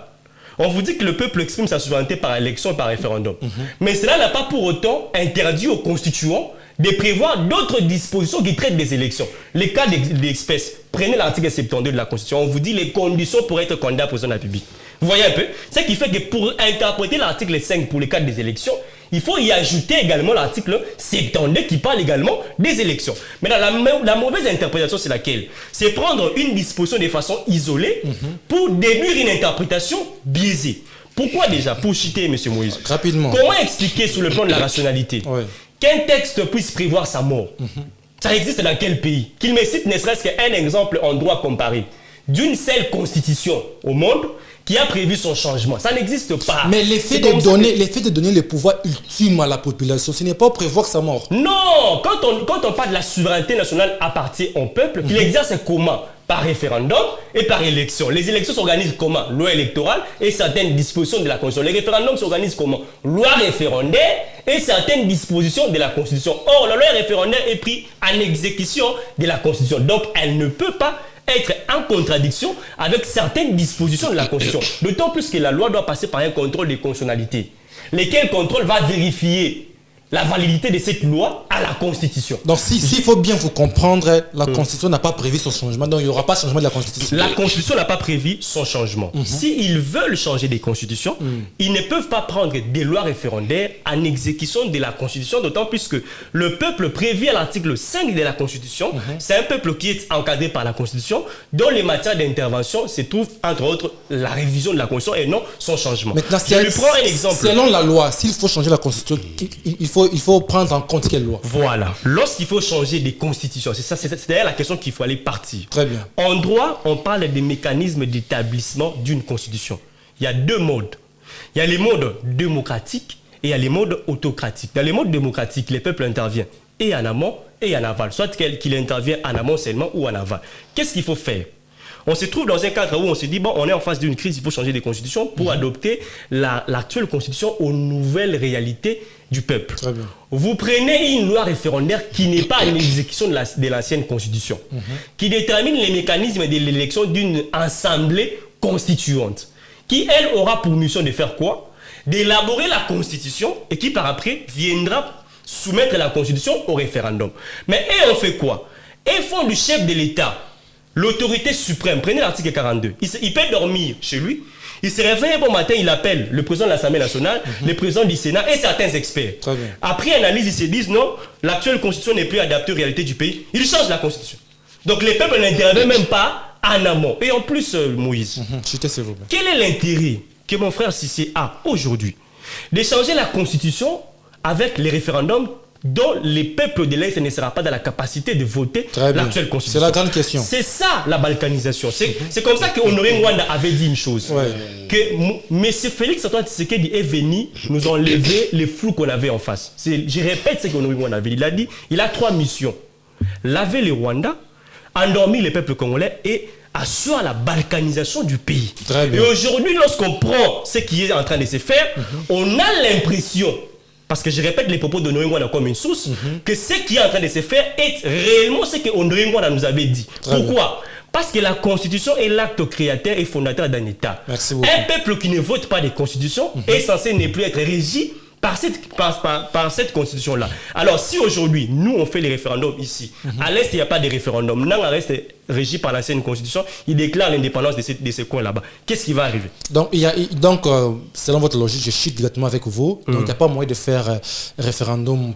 On vous dit que le peuple exprime sa souveraineté par élection et par référendum. Mais cela n'a pas pour autant interdit aux constituants de prévoir d'autres dispositions qui traitent des élections. Les cas d'espèce, prenez l'article 72 de la Constitution, on vous dit les conditions pour être candidat à la présidence de la République. Vous voyez un peu? Ce qui fait que pour interpréter l'article 5 pour le cadre des élections, il faut y ajouter également l'article 72 qui parle également des élections. Mais la mauvaise interprétation, c'est laquelle? C'est prendre une disposition de façon isolée pour déduire une interprétation biaisée. Pourquoi déjà? Pour citer M. Moïse. Rapidement. Comment expliquer sur le plan de la rationalité qu'un texte puisse prévoir sa mort? Ça existe dans quel pays? Qu'il me cite ne serait-ce qu'un exemple en droit comparé d'une seule constitution au monde qui a prévu son changement. Ça n'existe pas. Mais l'effet de donner le pouvoir ultime à la population, ce n'est pas prévoir sa mort. Non, quand on parle de la souveraineté nationale appartient au peuple, qu'il exerce comment? Par référendum et par élection. Les élections s'organisent comment? Loi électorale et certaines dispositions de la Constitution. Les référendums s'organisent comment? Loi référendaire et certaines dispositions de la Constitution. Or, la loi référendaire est prise en exécution de la Constitution. Donc, elle ne peut pas être en contradiction avec certaines dispositions de la Constitution. D'autant plus que la loi doit passer par un contrôle de constitutionnalité. Lequel contrôle va vérifier la validité de cette loi à la Constitution. Donc, s'il faut bien vous comprendre, la Constitution n'a pas prévu son changement, donc il n'y aura pas de changement de la Constitution. La Constitution n'a pas prévu son changement. S'ils veulent changer des constitutions, ils ne peuvent pas prendre des lois référendaires en exécution de la Constitution, d'autant plus que le peuple prévu à l'article 5 de la Constitution, c'est un peuple qui est encadré par la Constitution, dont les matières d'intervention se trouvent, entre autres, la révision de la Constitution et non son changement. Maintenant, je lui prends un exemple. Selon la loi, s'il faut changer la Constitution, il faut prendre en compte quelle loi? Voilà. Lorsqu'il faut changer des constitutions, c'est d'ailleurs la question qu'il faut aller partir. Très bien. En droit, on parle des mécanismes d'établissement d'une constitution. Il y a deux modes. Il y a les modes démocratiques et il y a les modes autocratiques. Dans les modes démocratiques, les peuples interviennent et en amont et en aval. Soit qu'il intervient en amont seulement ou en aval. Qu'est-ce qu'il faut faire? On se trouve dans un cadre où on se dit, bon, on est en face d'une crise, il faut changer des constitutions pour adopter l'actuelle constitution aux nouvelles réalités du peuple. Très bien. Vous prenez une loi référendaire qui n'est pas une exécution de l'ancienne constitution, qui détermine les mécanismes de l'élection d'une assemblée constituante, qui, elle, aura pour mission de faire quoi? D'élaborer la constitution et qui, par après, viendra soumettre la constitution au référendum. Mais et on fait quoi? Ils font du chef de l'État l'autorité suprême. Prenez l'article 42. Il peut dormir chez lui. Il se réveille un bon matin, il appelle le président de l'Assemblée nationale, le président du Sénat et certains experts. Très bien. Après analyse, ils se disent non, l'actuelle constitution n'est plus adaptée aux réalités du pays. Ils changent la constitution. Donc les peuples n'interviennent même pas en amont. Et en plus, Moïse, quel est l'intérêt que mon frère Cissé a aujourd'hui de changer la constitution avec les référendums dont les peuples de l'Est ne seront pas dans la capacité de voter l'actuelle constitution? C'est la grande question. C'est ça la balkanisation. C'est comme ça que Honoré Ngwanda avait dit une chose. Que M. Félix Antoine Tshisekedi est venu nous enlever les flous qu'on avait en face. Je répète ce qu'Honoré Ngwanda avait dit. Il a dit, il a 3 missions. Laver le Rwanda, endormir les peuples congolais et asseoir la balkanisation du pays. Et aujourd'hui, lorsqu'on prend ce qui est en train de se faire, on a l'impression, parce que je répète les propos de Honoré Ngwanda comme une source, que ce qui est en train de se faire est réellement ce que Honoré Ngwanda nous avait dit. Pourquoi? Parce que la constitution est l'acte créateur et fondateur d'un État. Un peuple qui ne vote pas des constitutions est censé ne plus être régi par cette constitution-là. Alors, si aujourd'hui, nous, on fait les référendums ici, à l'Est, il n'y a pas de référendum, Nanga reste régi par l'ancienne constitution, il déclare l'indépendance de ces coins là-bas. Qu'est-ce qui va arriver? Donc, selon votre logique, je chute directement avec vous. Donc, il n'y a pas moyen de faire référendum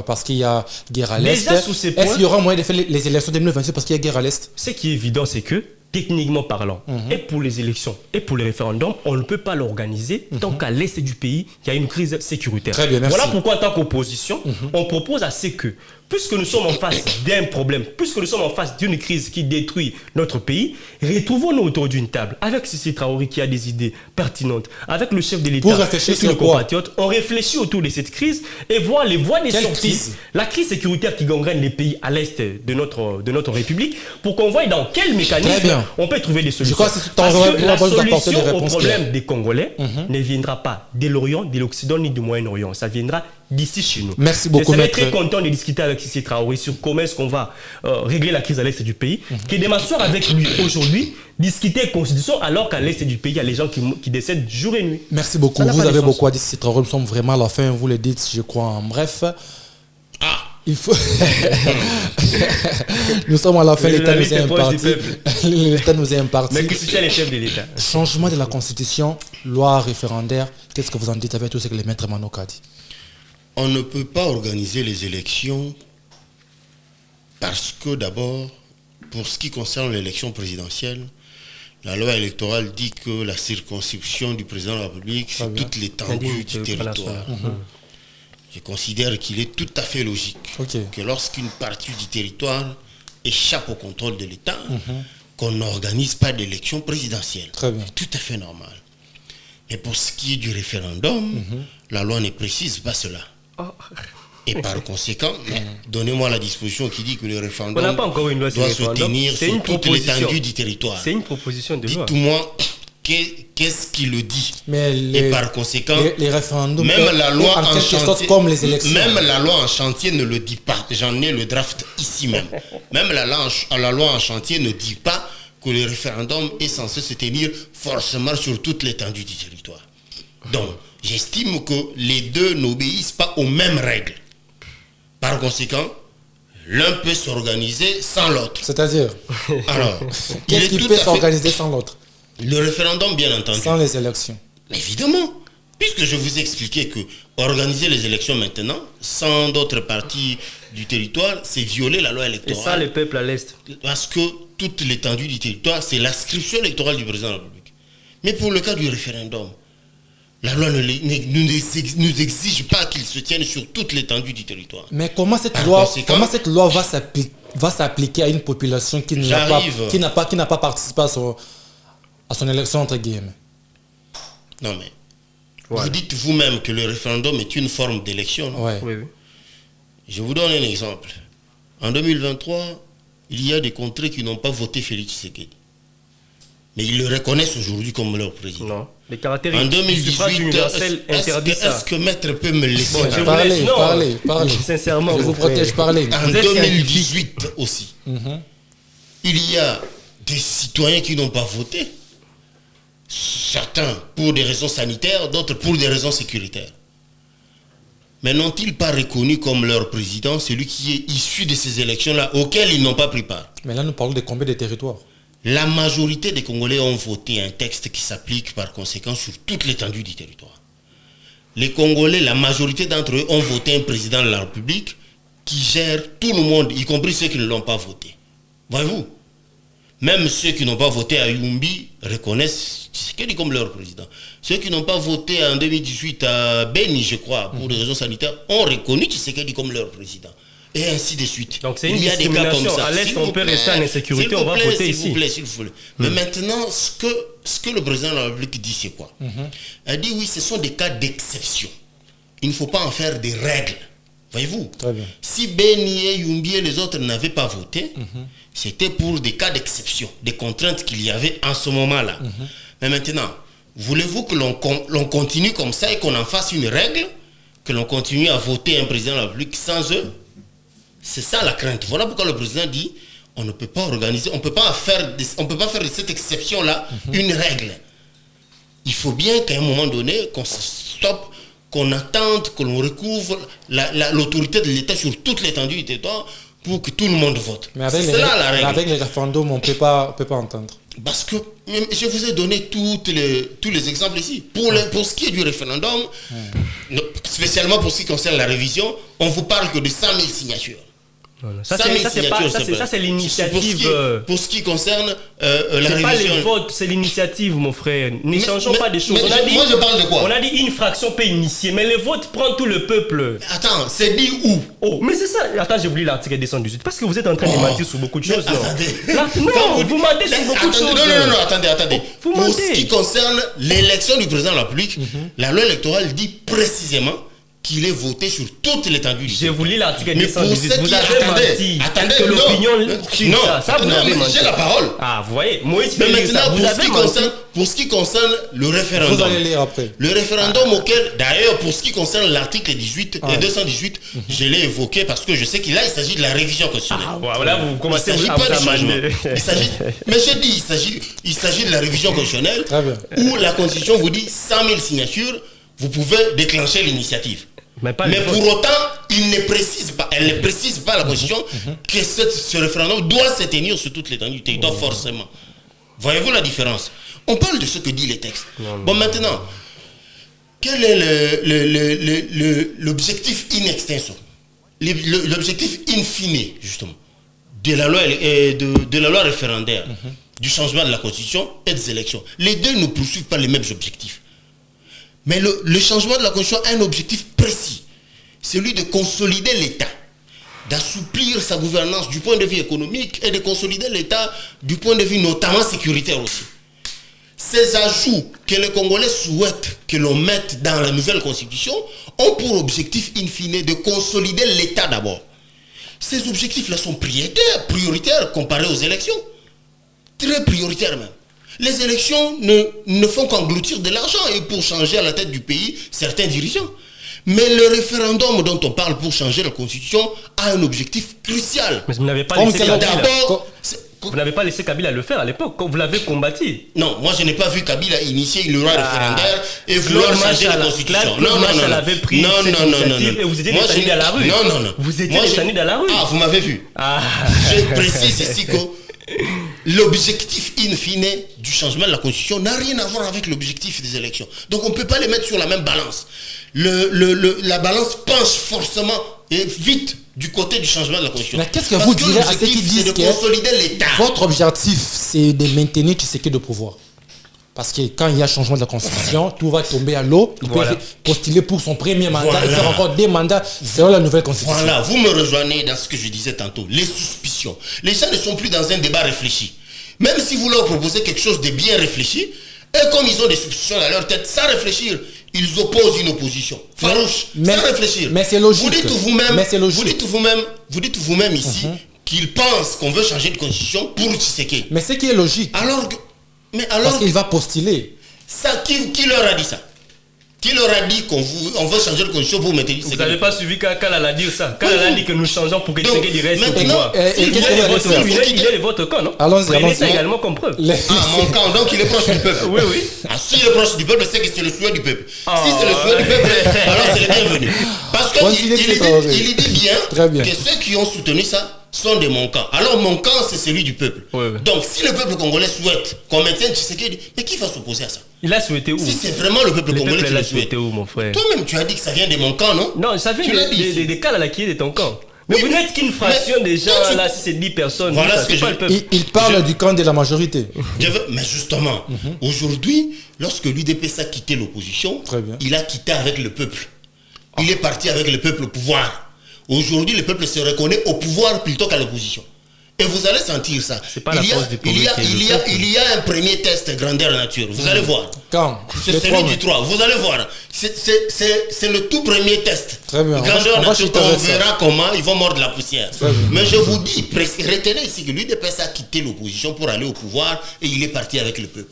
parce qu'il y a guerre à l'Est. Est-ce qu'il y aura moyen de faire les élections de 2026 parce qu'il y a guerre à l'Est? Ce qui est évident, c'est que techniquement parlant, et pour les élections, et pour les référendums, on ne peut pas l'organiser tant qu'à l'est du pays, il y a une crise sécuritaire. Très bien, merci. Voilà pourquoi, en tant qu'opposition, on propose à ce que, puisque nous sommes en face d'un problème, puisque nous sommes en face d'une crise qui détruit notre pays, retrouvons-nous autour d'une table avec Sissi Traoré qui a des idées pertinentes, avec le chef de l'État et tous nos compatriotes. On réfléchit autour de cette crise et voir les voies des sorties. La crise sécuritaire qui gangrène les pays à l'est de notre République, pour qu'on voie dans quel mécanisme on peut trouver des solutions. Parce que la solution au problème des Congolais ne viendra pas de l'Orient, de l'Occident ni du Moyen-Orient. Ça viendra d'ici chez nous. Merci beaucoup, je serais très content de discuter avec Sissi Traoré sur comment est-ce qu'on va régler la crise à l'est du pays. Qui de m'asseoir avec lui aujourd'hui, discuter constitution alors qu'à l'est du pays, il y a les gens qui décèdent jour et nuit. Merci beaucoup. Vous avez beaucoup à dire, Sissi Traoré. Nous sommes vraiment à la fin. Vous le dites, je crois. En bref. Il faut. Nous sommes à la fin. L'État nous est imparti. L'État nous est imparti. Mais que soutient les chefs de l'État. Changement de la Constitution, loi référendaire. Qu'est-ce que vous en dites avec tout ce que le maître Manoka a dit? On ne peut pas organiser les élections parce que d'abord, pour ce qui concerne l'élection présidentielle, la loi électorale dit que la circonscription du président de la République, c'est toute l'étendue du territoire. Je considère qu'il est tout à fait logique que lorsqu'une partie du territoire échappe au contrôle de l'État, qu'on n'organise pas d'élection présidentielle. C'est tout à fait normal. Et pour ce qui est du référendum, la loi ne précise pas cela. Et par conséquent, donnez-moi la disposition qui dit que le référendum doit se tenir sur toute l'étendue du territoire. C'est une proposition de loi. Dites-moi, qu'est-ce qui le dit? Et par conséquent, les référendums, même la loi en chantier, comme les élections. Même la loi en chantier ne le dit pas. J'en ai le draft ici même. Même la loi en chantier ne dit pas que le référendum est censé se tenir forcément sur toute l'étendue du territoire. Donc, j'estime que les deux n'obéissent pas aux mêmes règles. Par conséquent, l'un peut s'organiser sans l'autre. C'est-à-dire? Alors, qu'est-ce qui peut s'organiser sans l'autre? Le référendum, bien entendu. Sans les élections. Évidemment. Puisque je vous ai expliqué que organiser les élections maintenant, sans d'autres parties du territoire, c'est violer la loi électorale. Et ça, le peuple à l'Est. Parce que toute l'étendue du territoire, c'est l'inscription électorale du président de la République. Mais pour le cas du référendum, la loi ne nous exige pas qu'il se tienne sur toute l'étendue du territoire. Mais comment cette loi va s'appliquer à une population qui n'a pas participé à son élection, entre guillemets? Non mais, vous dites vous-même que le référendum est une forme d'élection. Oui. Je vous donne un exemple. En 2023, il y a des contrées qui n'ont pas voté Félix Tshisekedi. Mais ils le reconnaissent aujourd'hui comme leur président. Non. Les caractères en 2018, est-ce que Maître peut me laisser parler. Sincèrement, je vous protège, parler. En 2018 aussi, il y a des citoyens qui n'ont pas voté. Certains pour des raisons sanitaires, d'autres pour des raisons sécuritaires. Mais n'ont-ils pas reconnu comme leur président celui qui est issu de ces élections-là, auxquelles ils n'ont pas pris part? Mais là, nous parlons de combien de territoires? La majorité des Congolais ont voté un texte qui s'applique par conséquent sur toute l'étendue du territoire. Les Congolais, la majorité d'entre eux ont voté un président de la République qui gère tout le monde, y compris ceux qui ne l'ont pas voté. Voyez-vous? Même ceux qui n'ont pas voté à Yumbi reconnaissent Tshisekedi comme leur président. Ceux qui n'ont pas voté en 2018 à Beni, je crois, pour des raisons sanitaires, ont reconnu Tshisekedi comme leur président. Et ainsi de suite. Donc c'est une discrimination. À l'Est, on peut rester en insécurité, on va voter ici. S'il vous plaît. Mais maintenant, ce que le président de la République dit, c'est quoi? Il dit oui, ce sont des cas d'exception. Il ne faut pas en faire des règles. Voyez-vous? Si Beni et Yumbi et les autres n'avaient pas voté, c'était pour des cas d'exception, des contraintes qu'il y avait en ce moment-là. Mais maintenant, voulez-vous que l'on continue comme ça et qu'on en fasse une règle, que l'on continue à voter un président de la République sans eux? C'est ça la crainte. Voilà pourquoi le président dit on ne peut pas organiser, on ne peut pas faire de cette exception-là une règle. Il faut bien qu'à un moment donné, qu'on se stoppe, qu'on attende, que l'on recouvre l'autorité de l'État sur toute l'étendue du territoire pour que tout le monde vote. Mais avec les référendums, on ne peut pas entendre. Parce que je vous ai donné tous les exemples ici. Pour ce qui est du référendum, spécialement pour ce qui concerne la révision, on vous parle que de 100 000 signatures. Ça, 100 000 c'est signatures, c'est l'initiative. Pour ce qui concerne la c'est pas les révision. votes, c'est l'initiative, mon frère. N'échangeons pas des choses. Moi, je parle de quoi? On a dit une fraction peut initier, mais les votes prennent tout le peuple. Attends, c'est dit où? Oh, mais c'est ça. Attends, j'ai oublié l'article 218. Parce que vous êtes en train de mentir sur beaucoup de choses. Non, Attendez. non, vous mentez sur beaucoup de choses. Non, attendez. Vous Pour mentez. ce qui concerne l'élection du président de la République, la loi électorale dit précisément qu'il est voté sur toute l'étendue du J'ai territoire. voulu l'article Mais pour 218. ce Vous qui avez menti. attendez, Que l'opinion suive non, ça. Vous avez mais menti. j'ai la parole. Ah, vous voyez, Moïse Mais peut dire ça. maintenant, Vous avez menti. pour ce qui concerne le référendum, Vous allez lire après. le référendum auquel, d'ailleurs, pour ce qui concerne l'article 18 et 218, je l'ai évoqué parce que je sais qu'il il s'agit de la révision constitutionnelle. Ah, voilà, vous Il ne commencez s'agit à pas vous du changement. amender. Mais j'ai dit, il s'agit de la révision constitutionnelle Très bien. où la Constitution vous dit 100 000 signatures, vous pouvez déclencher l'initiative. Mais pas Mais les pour votes. autant, elle ne précise pas la Constitution que ce référendum doit se tenir sur toute l'étendue du territoire, forcément. Voyez-vous la différence? On parle de ce que dit les textes. Bon, maintenant, quel est l'objectif in extenso? L'objectif in fine, justement, de la loi référendaire, du changement de la Constitution et des élections. Les deux ne poursuivent pas les mêmes objectifs. Mais le changement de la Constitution a un objectif précis, celui de consolider l'État, d'assouplir sa gouvernance du point de vue économique et de consolider l'État du point de vue notamment sécuritaire aussi. Ces ajouts que les Congolais souhaitent que l'on mette dans la nouvelle Constitution ont pour objectif in fine de consolider l'État d'abord. Ces objectifs-là sont prioritaires comparés aux élections. Très prioritaires même. Les élections ne font qu'engloutir de l'argent et pour changer à la tête du pays certains dirigeants. Mais le référendum dont on parle pour changer la Constitution a un objectif crucial. Mais vous n'avez pas Comme laissé c'est Kabila. D'abord, Vous n'avez pas laissé Kabila le faire à l'époque, quand vous l'avez combattu. non, moi je n'ai pas vu Kabila initier une loi référendaire et vouloir Claude changer la Machal- Constitution. Claude Machal avait pris cette initiative et vous étiez descendu dans la rue. Non. Vous étiez Moi, descendu dans la rue. Ah, vous m'avez vu. Ah. Je précise ici que l'objectif in fine du changement de la Constitution n'a rien à voir avec l'objectif des élections. Donc on ne peut pas les mettre sur la même balance. La balance penche forcément et vite du côté du changement de la Constitution. Mais qu'est-ce que Parce vous direz à ceux qui l'objectif, disent c'est de que consolider l'État. votre objectif, c'est de maintenir Tshisekedi de pouvoir? Parce que quand il y a changement de la Constitution, tout va tomber à l'eau. Il Voilà. peut postuler pour son premier mandat Voilà. et faire encore des mandats selon la nouvelle Constitution. Voilà, vous me rejoignez dans ce que je disais tantôt, les suspicions. Les gens ne sont plus dans un débat réfléchi. Même si vous leur proposez quelque chose de bien réfléchi, et comme ils ont des suspicions dans leur tête, sans réfléchir, ils opposent une opposition farouche, Mais- sans réfléchir. mais c'est logique. Vous dites vous-même, Mais c'est logique. vous dites vous-même ici qu'ils pensent qu'on veut changer de constitution pour Tshisekedi. Mais ce qui est logique, Alors que, mais alors, parce qu'il va postuler. ça, qui leur a dit ça? Qui leur a dit qu'on veut changer de constitution pour mettre Vous Tshisekedi? n'avez pas suivi quand elle a dit ça. Quand elle a dit que nous changeons pour que Donc, Tshisekedi reste au maintenant, pouvoir. et Il qu'est-ce a que les vous allez votes- faire? il a les votes quand, non? Allons-y, Prenez allons-y. ça également comme preuve. Les- Ah, mon camp, donc il est proche du peuple. Oui, oui. Ah, s'il est proche du peuple, c'est que c'est le souhait du peuple. Ah. Si c'est le souhait du peuple, alors c'est le bienvenu. Parce Continuez, qu'il Traoré. il dit bien, Très bien. que ceux qui ont soutenu ça sont de mon camp. Alors mon camp, c'est celui du peuple. Oui, oui. Donc si le peuple congolais souhaite qu'on maintienne Tshisekedi, mais qui va s'opposer à ça? Il a souhaité où? Si c'est vraiment le peuple Le congolais peuple qui l'a le souhaite. souhaité où, mon frère? Toi-même, tu as dit que ça vient de mon camp, non? Non, ça vient Tu l'as dit ici. des cas qui est de ton camp. Mais Oui, vous mais- n'êtes qu'une fraction mais- des gens, toi, tu- là, si c'est 10 personnes. Voilà ça, ce que c'est je- pas le peuple. Il parle du camp de la majorité. Mais justement, aujourd'hui, lorsque l'UDPS a quitté l'opposition, Très bien. il a quitté avec le peuple. Il est parti avec le peuple au pouvoir. Aujourd'hui, le peuple se reconnaît au pouvoir plutôt qu'à l'opposition. Et vous allez sentir ça. C'est pas la force du pouvoir qui est le peuple. Il y a un premier test grandeur nature. Vous allez voir. Quand C'est Les celui trois, du mais- 3. Vous allez voir. C'est le tout premier test. Très bien. Grandeur On va nature. chuter On avec ça. verra comment ils vont mordre la poussière. Très bien. Mais je vous dis, retenez ici que l'UDPS a quitté l'opposition pour aller au pouvoir et il est parti avec le peuple.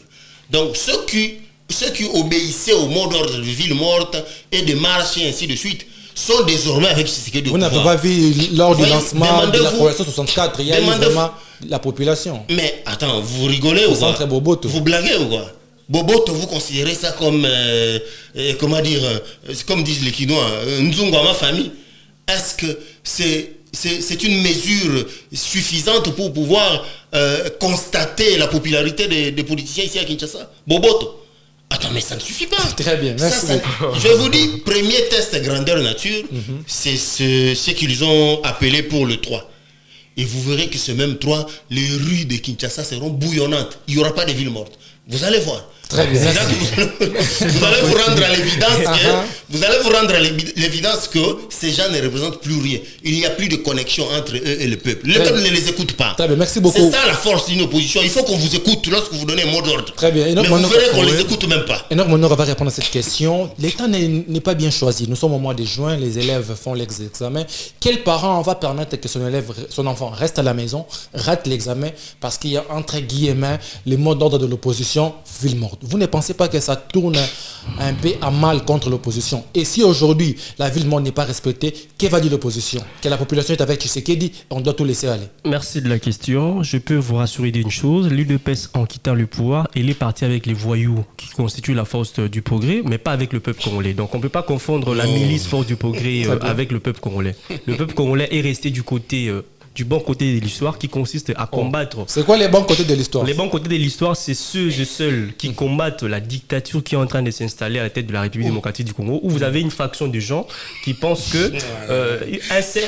Donc ceux qui obéissaient au mot d'ordre de ville morte et de marche et ainsi de suite sont désormais avec Tshisekedi au Vous n'avez pouvoir. pas vu lors du Voyez, lancement de la demandez-vous- coalition 64, il y a eu demandez-vous- vraiment la population. Mais attends, vous rigolez ou quoi? centre Boboto. Vous blaguez ou quoi? Boboto, vous considérez ça comme, comment dire, comme disent les Quinois, Nzungu ma famille. Est-ce que c'est une mesure suffisante pour pouvoir constater la popularité des politiciens ici à Kinshasa? Boboto. Attends, mais ça ne suffit pas. Très bien, merci beaucoup. Je vous dis, premier test grandeur nature, c'est ce qu'ils ont appelé pour le 3. Et vous verrez que ce même 3, les rues de Kinshasa seront bouillonnantes. Il n'y aura pas de ville morte. Vous allez voir. Très bien. C'est là que vous allez vous rendre à l'évidence que ces gens ne représentent plus rien. Il n'y a plus de connexion entre eux et le peuple. Le peuple ne les écoute pas. Très bien, merci beaucoup. C'est ça la force d'une opposition. Il faut qu'on vous écoute lorsque vous donnez un mot d'ordre. Très bien. Mais vous verrez qu'on ne les écoute même pas. Enoch Monor va répondre à cette question. L'état n'est pas bien choisi. Nous sommes au mois de juin, les élèves font l'examen. Quel parent va permettre que son enfant reste à la maison, rate l'examen, parce qu'il y a entre guillemets les mots d'ordre de l'opposition, ville morte. Vous ne pensez pas que ça tourne un peu à mal contre l'opposition? Et si aujourd'hui la ville morte n'est pas respectée, que va dire l'opposition? Que la population est avec Tshisekedi et on doit tout laisser aller? Merci de la question. Je peux vous rassurer d'une chose. L'UDPS, en quittant le pouvoir, elle est partie avec les voyous qui constituent la force du progrès, mais pas avec le peuple congolais. Donc on ne peut pas confondre la milice force du progrès avec le peuple congolais. Le peuple congolais est resté du bon côté de l'histoire qui consiste à combattre. C'est quoi les bons côtés de l'histoire? Les bons côtés de l'histoire, c'est ceux et seuls qui combattent la dictature qui est en train de s'installer à la tête de la République démocratique du Congo, où vous avez une faction de gens qui pensent que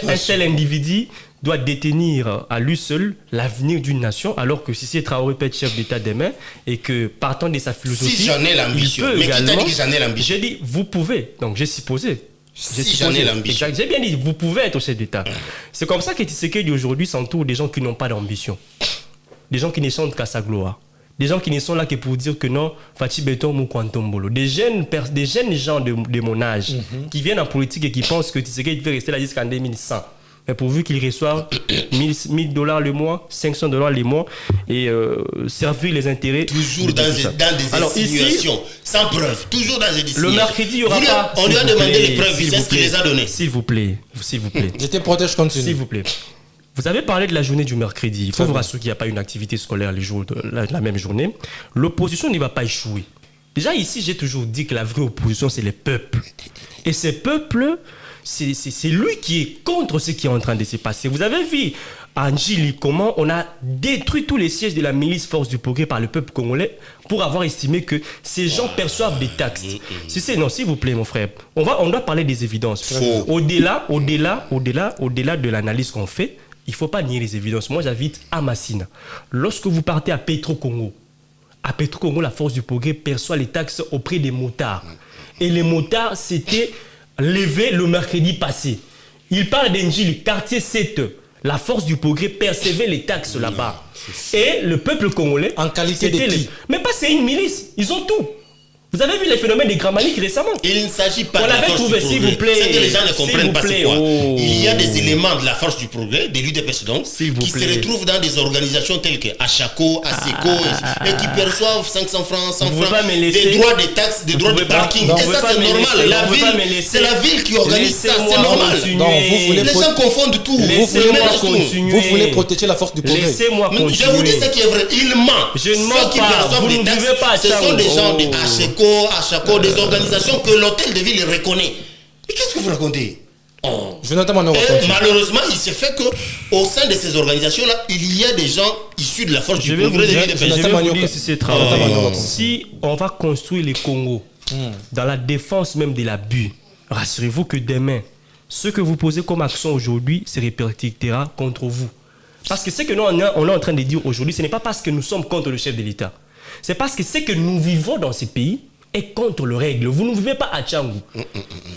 un seul individu doit détenir à lui seul l'avenir d'une nation, alors que si c'est Traoré peut être chef d'État demain et que partant de sa philosophie, si j'en ai l'ambition, mais qui t'a dit que j'en ai l'ambition? J'ai dit vous pouvez, donc j'ai supposé. Si j'en ai l'ambition. J'ai bien dit, vous pouvez être chef d'État. C'est comme ça que Tshisekedi aujourd'hui s'entoure des gens qui n'ont pas d'ambition. Des gens qui ne sont qu'à sa gloire. Des gens qui ne sont là que pour dire que non, Fachi Beton ou Kwantombolo. Des jeunes gens de mon âge qui viennent en politique et qui pensent que Tshisekedi peut rester là jusqu'en 2100. Mais pourvu qu'ils reçoivent $1000 le mois, $500 le mois et servir les intérêts. Toujours dans des insinuations, sans preuve. Toujours dans des insinuations. Le mercredi, il n'y aura pas. On lui a demandé les preuves, c'est ce qu'il les a données. S'il vous plaît. Je te protège, continue. S'il vous plaît. Vous avez parlé de la journée du mercredi. Il faut vous rassurer qu'il n'y a pas une activité scolaire les jours de la même journée. L'opposition ne va pas échouer. Déjà ici, j'ai toujours dit que la vraie opposition, c'est les peuples. Et ces peuples, c'est lui qui est contre ce qui est en train de se passer. Vous avez vu, Angili, comment on a détruit tous les sièges de la milice Force du Progrès par le peuple congolais pour avoir estimé que ces gens perçoivent des taxes. Non, s'il vous plaît, mon frère, on doit parler des évidences. Au-delà de l'analyse qu'on fait, il ne faut pas nier les évidences. Moi, j'habite à Massina. Lorsque vous partez à Petro-Congo, la Force du Progrès perçoit les taxes auprès des motards. Et les motards s'étaient levés le mercredi passé. Il parle d'Engili, quartier 7. La Force du Progrès percevait les taxes là-bas. Et le peuple congolais... En qualité de qui? Mais pas c'est une milice. Ils ont tout. Vous avez vu les phénomènes des Gramaniques récemment? Il ne s'agit pas de la force trouvé, du s'il progrès. vous plaît. C'est que les gens ne comprennent pas c'est quoi. Oh. Il y a des éléments de la force du progrès, de l'UDPS donc, qui se retrouvent dans des organisations telles que Achako, Aseko, et qui perçoivent 500 francs, 100 francs, des droits de taxes, des droits de parking. Et ça c'est normal. C'est la ville qui organise ça, c'est normal. Les gens confondent tout. Vous voulez protéger la force du progrès. Laissez-moi continuer. Je vous dis ce qui est vrai. Il ment. Je ne mens pas. Vous ne vivez pas à ce sont des gens de Achako, des organisations que l'hôtel de ville reconnaît. Et qu'est-ce que vous racontez? Malheureusement, il se fait qu'au sein de ces organisations-là, il y a des gens issus de la force du progrès de l'UDPS. Si on va construire les Congo dans la défense même de l'abus, rassurez-vous que demain, ce que vous posez comme action aujourd'hui se répercutera contre vous. Parce que ce que nous on est en train de dire aujourd'hui, ce n'est pas parce que nous sommes contre le chef de l'État. C'est parce que ce que nous vivons dans ces pays est contre le règle. Vous ne vivez pas à Tchangou.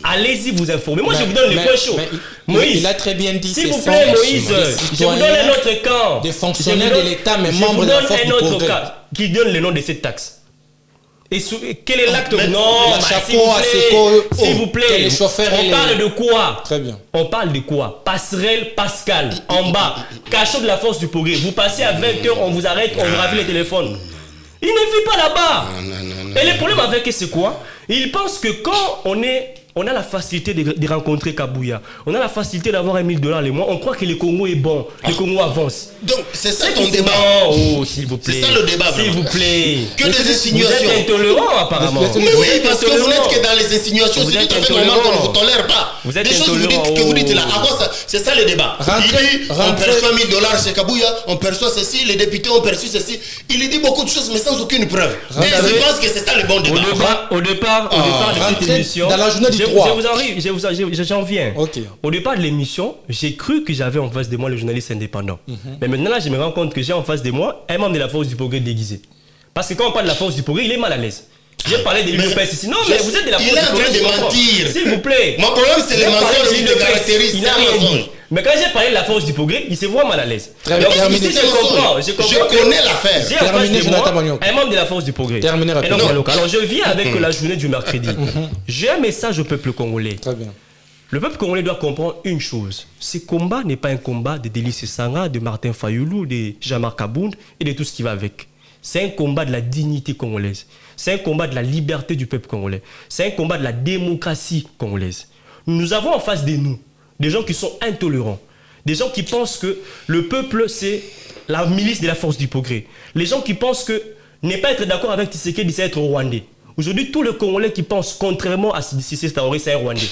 Allez-y vous informer. Moi, je vous donne les points chauds. Moïse, il a très bien dit. S'il vous plaît, Moïse, je vous donne un autre camp. Des fonctionnaires de l'État, mais membres de la force du progrès. Qui donne le nom de cette taxe. Et quel est l'acte? Non, s'il vous plaît. On parle de quoi? Très bien. On parle de quoi? Passerelle Pascal, en bas. Cachot de la force du progrès. Vous passez à 20h, on vous arrête, on vous ravit les téléphones. Il ne vit pas là-bas. Et le problème avec eux, c'est quoi? Il pense que quand on a la facilité de rencontrer Kabouya, on a la facilité d'avoir $1000 le mois, on croit que le Congo est bon, le Congo avance. Donc, c'est ça ton débat. Oh, s'il vous plaît. C'est ça le débat, s'il vous plaît. Que des insinuations. Vous êtes intolérant, apparemment. Mais oui, parce que vous n'êtes que dans les insinuations. C'est tout à fait normal qu'on ne vous tolère pas. Vous êtes des choses que vous dites là. C'est ça le débat. Il dit, on perçoit $1000 chez Kabouya, on perçoit ceci, les députés ont perçu ceci. Il dit beaucoup de choses, mais sans aucune preuve. Et je pense que c'est ça le bon débat. Au départ de cette émission, dans la journée du J'en viens. Ok. Au départ de l'émission, j'ai cru que j'avais en face de moi le journaliste indépendant. Mais maintenant, là, je me rends compte que j'ai en face de moi un membre de la force du progrès déguisé. Parce que quand on parle de la force du progrès, il est mal à l'aise. J'ai parlé de l'UPS ici. Non, mais vous êtes de la force du progrès. Il est en train de mentir. S'il vous plaît. Mon problème, c'est les mensonges qui te caractérisent. Il n'a rien dit. Mais quand j'ai parlé de la force du progrès, il se voit mal à l'aise. Très bien, terminé. Je comprends. Je connais l'affaire. J'ai en face de moi un membre de la force du progrès. Terminé rapidement. Alors je viens avec la journée du mercredi. J'ai un message au peuple congolais. Très bien. Le peuple congolais doit comprendre une chose. Ce combat n'est pas un combat de Délice Sanga, de Martin Fayoulou, de Jean-Marc Abound et de tout ce qui va avec. C'est un combat de la dignité congolaise. C'est un combat de la liberté du peuple congolais. C'est un combat de la démocratie congolaise. Nous avons en face de nous des gens qui sont intolérants. Des gens qui pensent que le peuple, c'est la milice de la force du progrès. Les gens qui pensent que ne pas être d'accord avec Tshisekedi, c'est être rwandais. Aujourd'hui, tous les Congolais qui pensent contrairement à Tshisekedi Traoré, c'est un rwandais.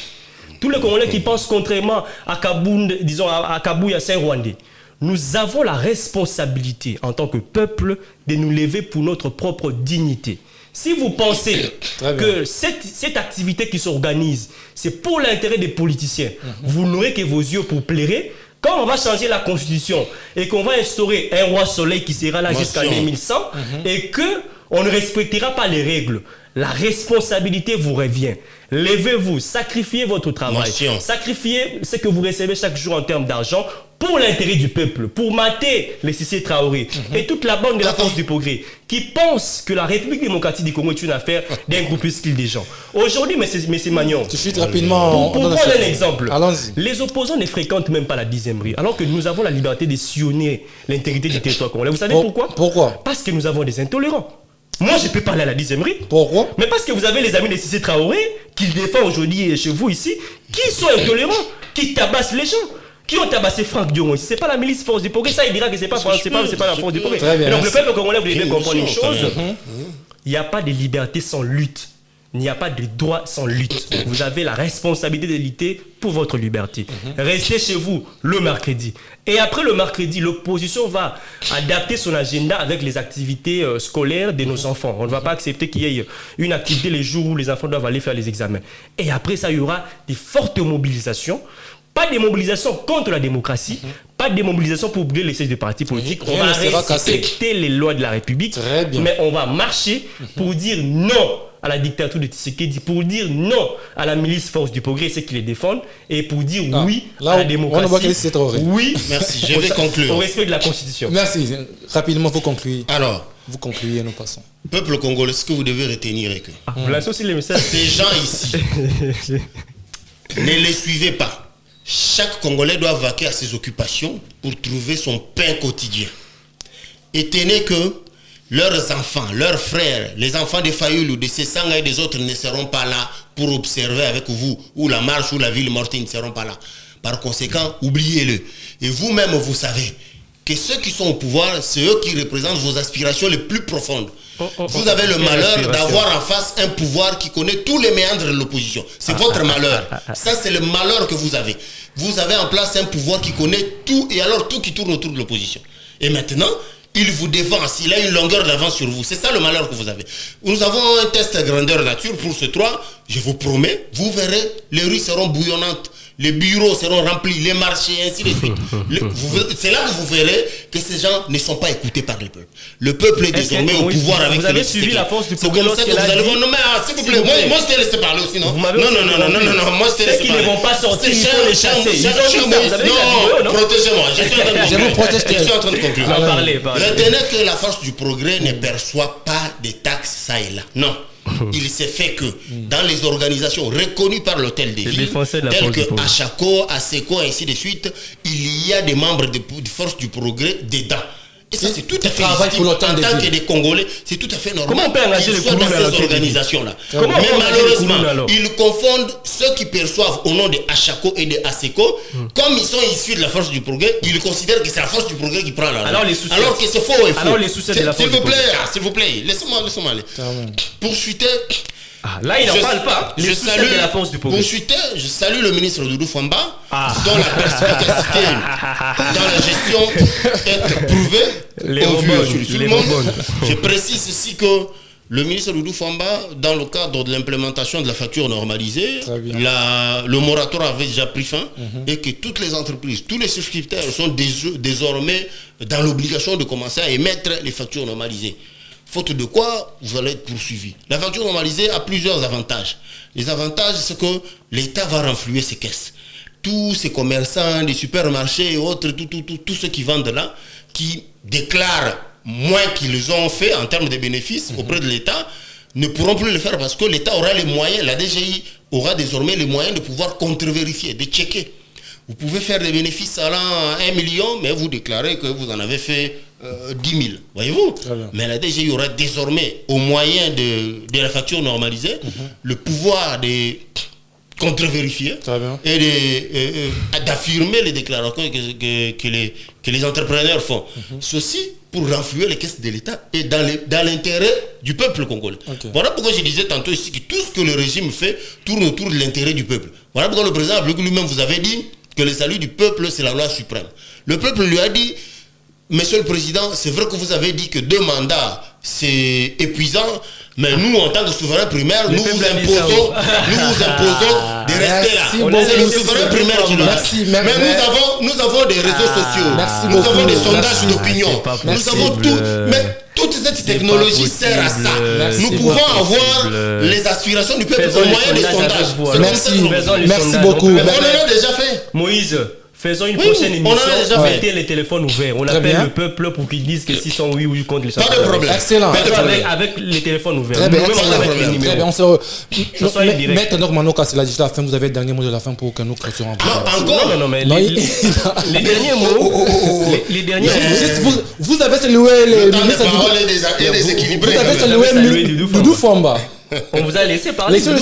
Tous les Congolais qui pensent contrairement à Kabound, disons à Kabouya, c'est un rwandais. Nous avons la responsabilité en tant que peuple de nous lever pour notre propre dignité. Si vous pensez que cette activité qui s'organise, c'est pour l'intérêt des politiciens, vous n'aurez que vos yeux pour plairer. Quand on va changer la constitution et qu'on va instaurer un roi soleil qui sera là jusqu'en 2100 et qu'on ne respectera pas les règles, la responsabilité vous revient. Levez-vous, sacrifiez votre travail, sacrifiez ce que vous recevez chaque jour en termes d'argent pour l'intérêt du peuple, pour mater les Cissé Traoré et toute la bande de la force du progrès qui pense que la République démocratique du Congo est une affaire d'un groupuscule des gens. Aujourd'hui, M. Magnon, tout de suite, rapidement, pour prendre un exemple, allons-y. Les opposants ne fréquentent même pas la 10e rue, alors que nous avons la liberté de sillonner l'intégrité du territoire congolais. Vous savez pourquoi? Pourquoi? Parce que nous avons des intolérants. Moi, je peux parler à la 10e rue. Pourquoi? Mais parce que vous avez les amis de Cissé Traoré, qui défendent aujourd'hui chez vous ici, qui sont intolérants, qui tabassent les gens, qui ont tabassé Franck Diongo. Si ce n'est pas la milice force du progrès, ça il dira que ce n'est pas la force du progrès. Donc le peuple congolais, vous devez comprendre une chose, il n'y a pas de liberté sans lutte. Il n'y a pas de droit sans lutte. Vous avez la responsabilité de lutter pour votre liberté. Restez chez vous le mercredi. Et après le mercredi, l'opposition va adapter son agenda avec les activités scolaires de nos enfants. On ne va pas accepter qu'il y ait une activité les jours où les enfants doivent aller faire les examens. Et après ça, il y aura des fortes mobilisations. Pas de mobilisation contre la démocratie, pas de mobilisation pour brûler les sièges de partis politiques. On va respecter les lois de la République, mais on va marcher pour dire non à la dictature de Tshisekedi, pour dire non à la milice force du progrès, ceux qui les défendent, et pour dire oui à la démocratie. Oui, merci, je vais conclure. Au respect de la Constitution. Merci. Rapidement, vous concluez. Alors, vous concluez, nous passons. Peuple congolais, ce que vous devez retenir est que vous lancez aussi les messages. Ces gens ici, ne les suivez pas. Chaque Congolais doit vaquer à ses occupations pour trouver son pain quotidien. Et tenez que leurs enfants, leurs frères, les enfants de Fayoulou, de Sessanga et des autres ne seront pas là pour observer avec vous, ou la marche ou la ville morte, ils ne seront pas là. Par conséquent, oubliez-le. Et vous-même, vous savez que ceux qui sont au pouvoir, c'est eux qui représentent vos aspirations les plus profondes. Vous avez le malheur d'avoir en face un pouvoir qui connaît tous les méandres de l'opposition. C'est votre malheur. Ça, c'est le malheur que vous avez. Vous avez en place un pouvoir qui connaît tout, et alors tout qui tourne autour de l'opposition. Et maintenant, il vous dévance, il a une longueur d'avance sur vous. C'est ça le malheur que vous avez. Nous avons un test à grandeur nature pour ce 3. Je vous promets, vous verrez, les rues seront bouillonnantes. Les bureaux seront remplis, les marchés, ainsi de suite. C'est là que vous verrez que ces gens ne sont pas écoutés par le peuple. Le peuple est désormais au pouvoir avec vous avez suivi la force du progrès. C'est comme ça que vous allez voir. Non, mais s'il vous plaît, moi je t'ai laissé parler aussi, non? Non, moi je t'ai laissé parler. Ceux qui ne vont pas sortir, il faut les chasser. Non, protégez-moi. Je vous protège. Je suis en train de conclure. Parlez. Retenez que la force du progrès ne perçoit pas des taxes ça et là. Non. Il s'est fait que dans les organisations reconnues par l'hôtel des villes, telles que Achako, Aseko, ainsi de suite, il y a des membres de force du progrès dedans. Et ça, c'est tout à fait légitime. En tant que des Congolais, c'est tout à fait normal. Comment on peut engager les Congolais dans ces organisations-là? Mais malheureusement, ils confondent ceux qui perçoivent au nom de Achako et de Aseko, comme ils sont issus de la force du progrès, ils considèrent que c'est la force du progrès qui prend l'argent. Alors que c'est faux et faux. Alors les soucis de la force du progrès. S'il vous plaît, laissez-moi aller. Poursuitez. Là, il n'en parle pas. Je salue le ministre Doudou Famba, dont la perspicacité dans la gestion est prouvée au vu sur tout le monde. Je précise ici que le ministre Doudou Famba, dans le cadre de l'implémentation de la facture normalisée, le moratoire avait déjà pris fin et que toutes les entreprises, tous les souscripteurs sont désormais dans l'obligation de commencer à émettre les factures normalisées. Faute de quoi, vous allez être poursuivi. La facture normalisée a plusieurs avantages. Les avantages, c'est que l'État va renflouer ses caisses. Tous ces commerçants, des supermarchés et autres, tous ceux qui vendent là, qui déclarent moins qu'ils ont fait en termes de bénéfices auprès de l'État, ne pourront plus le faire parce que l'État aura les moyens, la DGI aura désormais les moyens de pouvoir contre-vérifier, de checker. Vous pouvez faire des bénéfices allant à 1 million, mais vous déclarez que vous en avez fait 10 000. Voyez-vous? Mais la DGI aura désormais, au moyen de la facture normalisée, le pouvoir de contre-vérifier et d'affirmer les déclarations que les entrepreneurs font. Ceci pour renflouer les caisses de l'État et dans l'intérêt du peuple congolais. Voilà pourquoi je disais tantôt ici que tout ce que le régime fait tourne autour de l'intérêt du peuple. Voilà pourquoi le président lui-même vous avait dit que le salut du peuple, c'est la loi suprême. Le peuple lui a dit, Monsieur le Président, c'est vrai que vous avez dit que 2 mandats, c'est épuisant, mais nous, en tant que souverain primaire, nous vous imposons de rester là. C'est le souverain primaire qui l'a dit. Mais nous avons des réseaux sociaux, nous avons des sondages d'opinion, nous avons tout. Mais toute cette technologie sert à ça. Nous pouvons avoir les aspirations du peuple au moyen des sondages. Merci beaucoup. On en a déjà fait. Moïse, faisons une prochaine émission. Mettez les téléphones ouverts. On appelle le peuple pour qu'ils disent que s'ils sont oui ou contre les Pas de problème. Excellent. Avec les téléphones ouverts. Très bien. Très bien. Maître Manoka, c'est la fin. Vous avez le dernier mot de la fin pour que nous clôturons. Encore. Non, mais les derniers mots. Les derniers mots. Vous avez salué les ministres. Vous avez salué Doudou Famba. On vous a laissé parler. C'est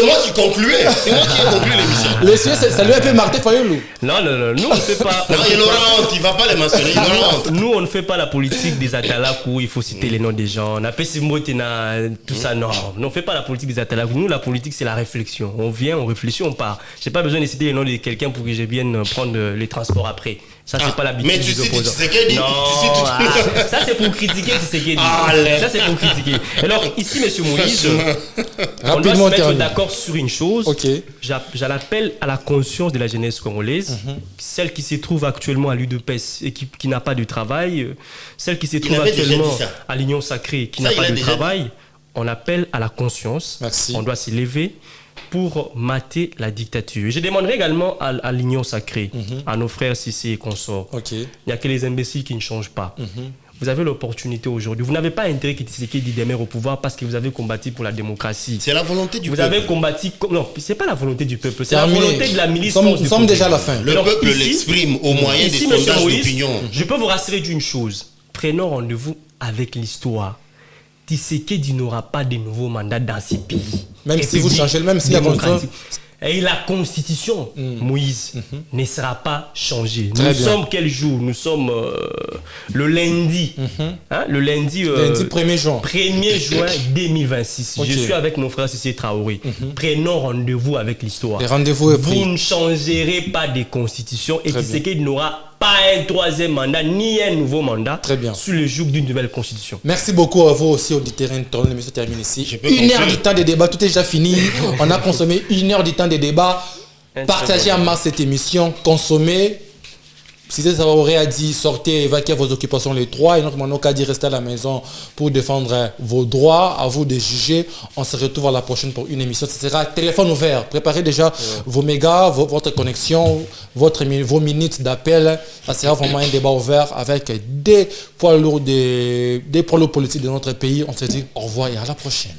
moi qui concluais. C'est moi qui ai conclu l'émission. Ça lui a fait Martin Fayoulou. Non, nous on ne fait pas. Non, il ne va pas les mentionner. Nous on ne fait pas la politique des atalaks où il faut citer les noms des gens. On appelle Simotena, tout ça. Non, on ne fait pas la politique des atalaks. Nous, la politique, c'est la réflexion. On vient, on réfléchit, on part. J'ai pas besoin de citer les noms de quelqu'un pour que je vienne prendre les transports après. Ça, c'est pas l'habitude. Mais tu cites Tshisekedi. Non, ça c'est pour critiquer Tshisekedi. Ça c'est pour critiquer. Alors ici, monsieur Moïse, on doit se mettre d'accord sur une chose. J'appelle à la conscience de la jeunesse congolaise, celle qui se trouve actuellement à l'UDPS et qui n'a pas de travail, celle qui se trouve actuellement à l'Union Sacrée qui n'a pas de travail. On appelle à la conscience. On doit se lever pour mater la dictature. Je demanderai également à l'Union Sacrée, à nos frères Cissé et consorts. Il n'y a que les imbéciles qui ne changent pas. Vous avez l'opportunité aujourd'hui. Vous n'avez pas intérêt que Tshisekedi demeure au pouvoir parce que vous avez combattu pour la démocratie. C'est la volonté du peuple. Vous avez combattu... Non, ce n'est pas la volonté du peuple. C'est la volonté de la milice. Nous sommes déjà à la fin. Le peuple l'exprime au moyen des sondages d'opinion. Je peux vous rassurer d'une chose. Prenons rendez-vous avec l'histoire. Tshisekedi n'aura pas de nouveaux mandats dans ces pays. Même si vous changez le même, si la et la constitution, Moïse, ne sera pas changée. Nous sommes quel jour? Nous sommes le lundi. Le lundi 1er juin. 1er juin 2026. Je suis avec mon frère Cissé Traoré. Prenons rendez-vous avec l'histoire. Vous ne changerez pas de constitution et Tshisekedi n'aura pas un 3e mandat ni un nouveau mandat sur le joug d'une nouvelle constitution. Merci beaucoup à vous aussi auditeurs. L'émission termine ici. 1 heure du temps de débat, tout est déjà fini. On a consommé 1 heure du temps de débat. Partagez en masse cette émission, consommez. Si ça aurait dit sortez, évacuez vos occupations les 3 et notre Manoka dit restez à la maison pour défendre vos droits, à vous de juger. On se retrouve à la prochaine pour une émission. Ce sera téléphone ouvert. Préparez déjà vos mégas, votre connexion, vos minutes d'appel. Ça sera vraiment un débat ouvert avec des poids lourds, des poids lourds politiques de notre pays. On se dit au revoir et à la prochaine.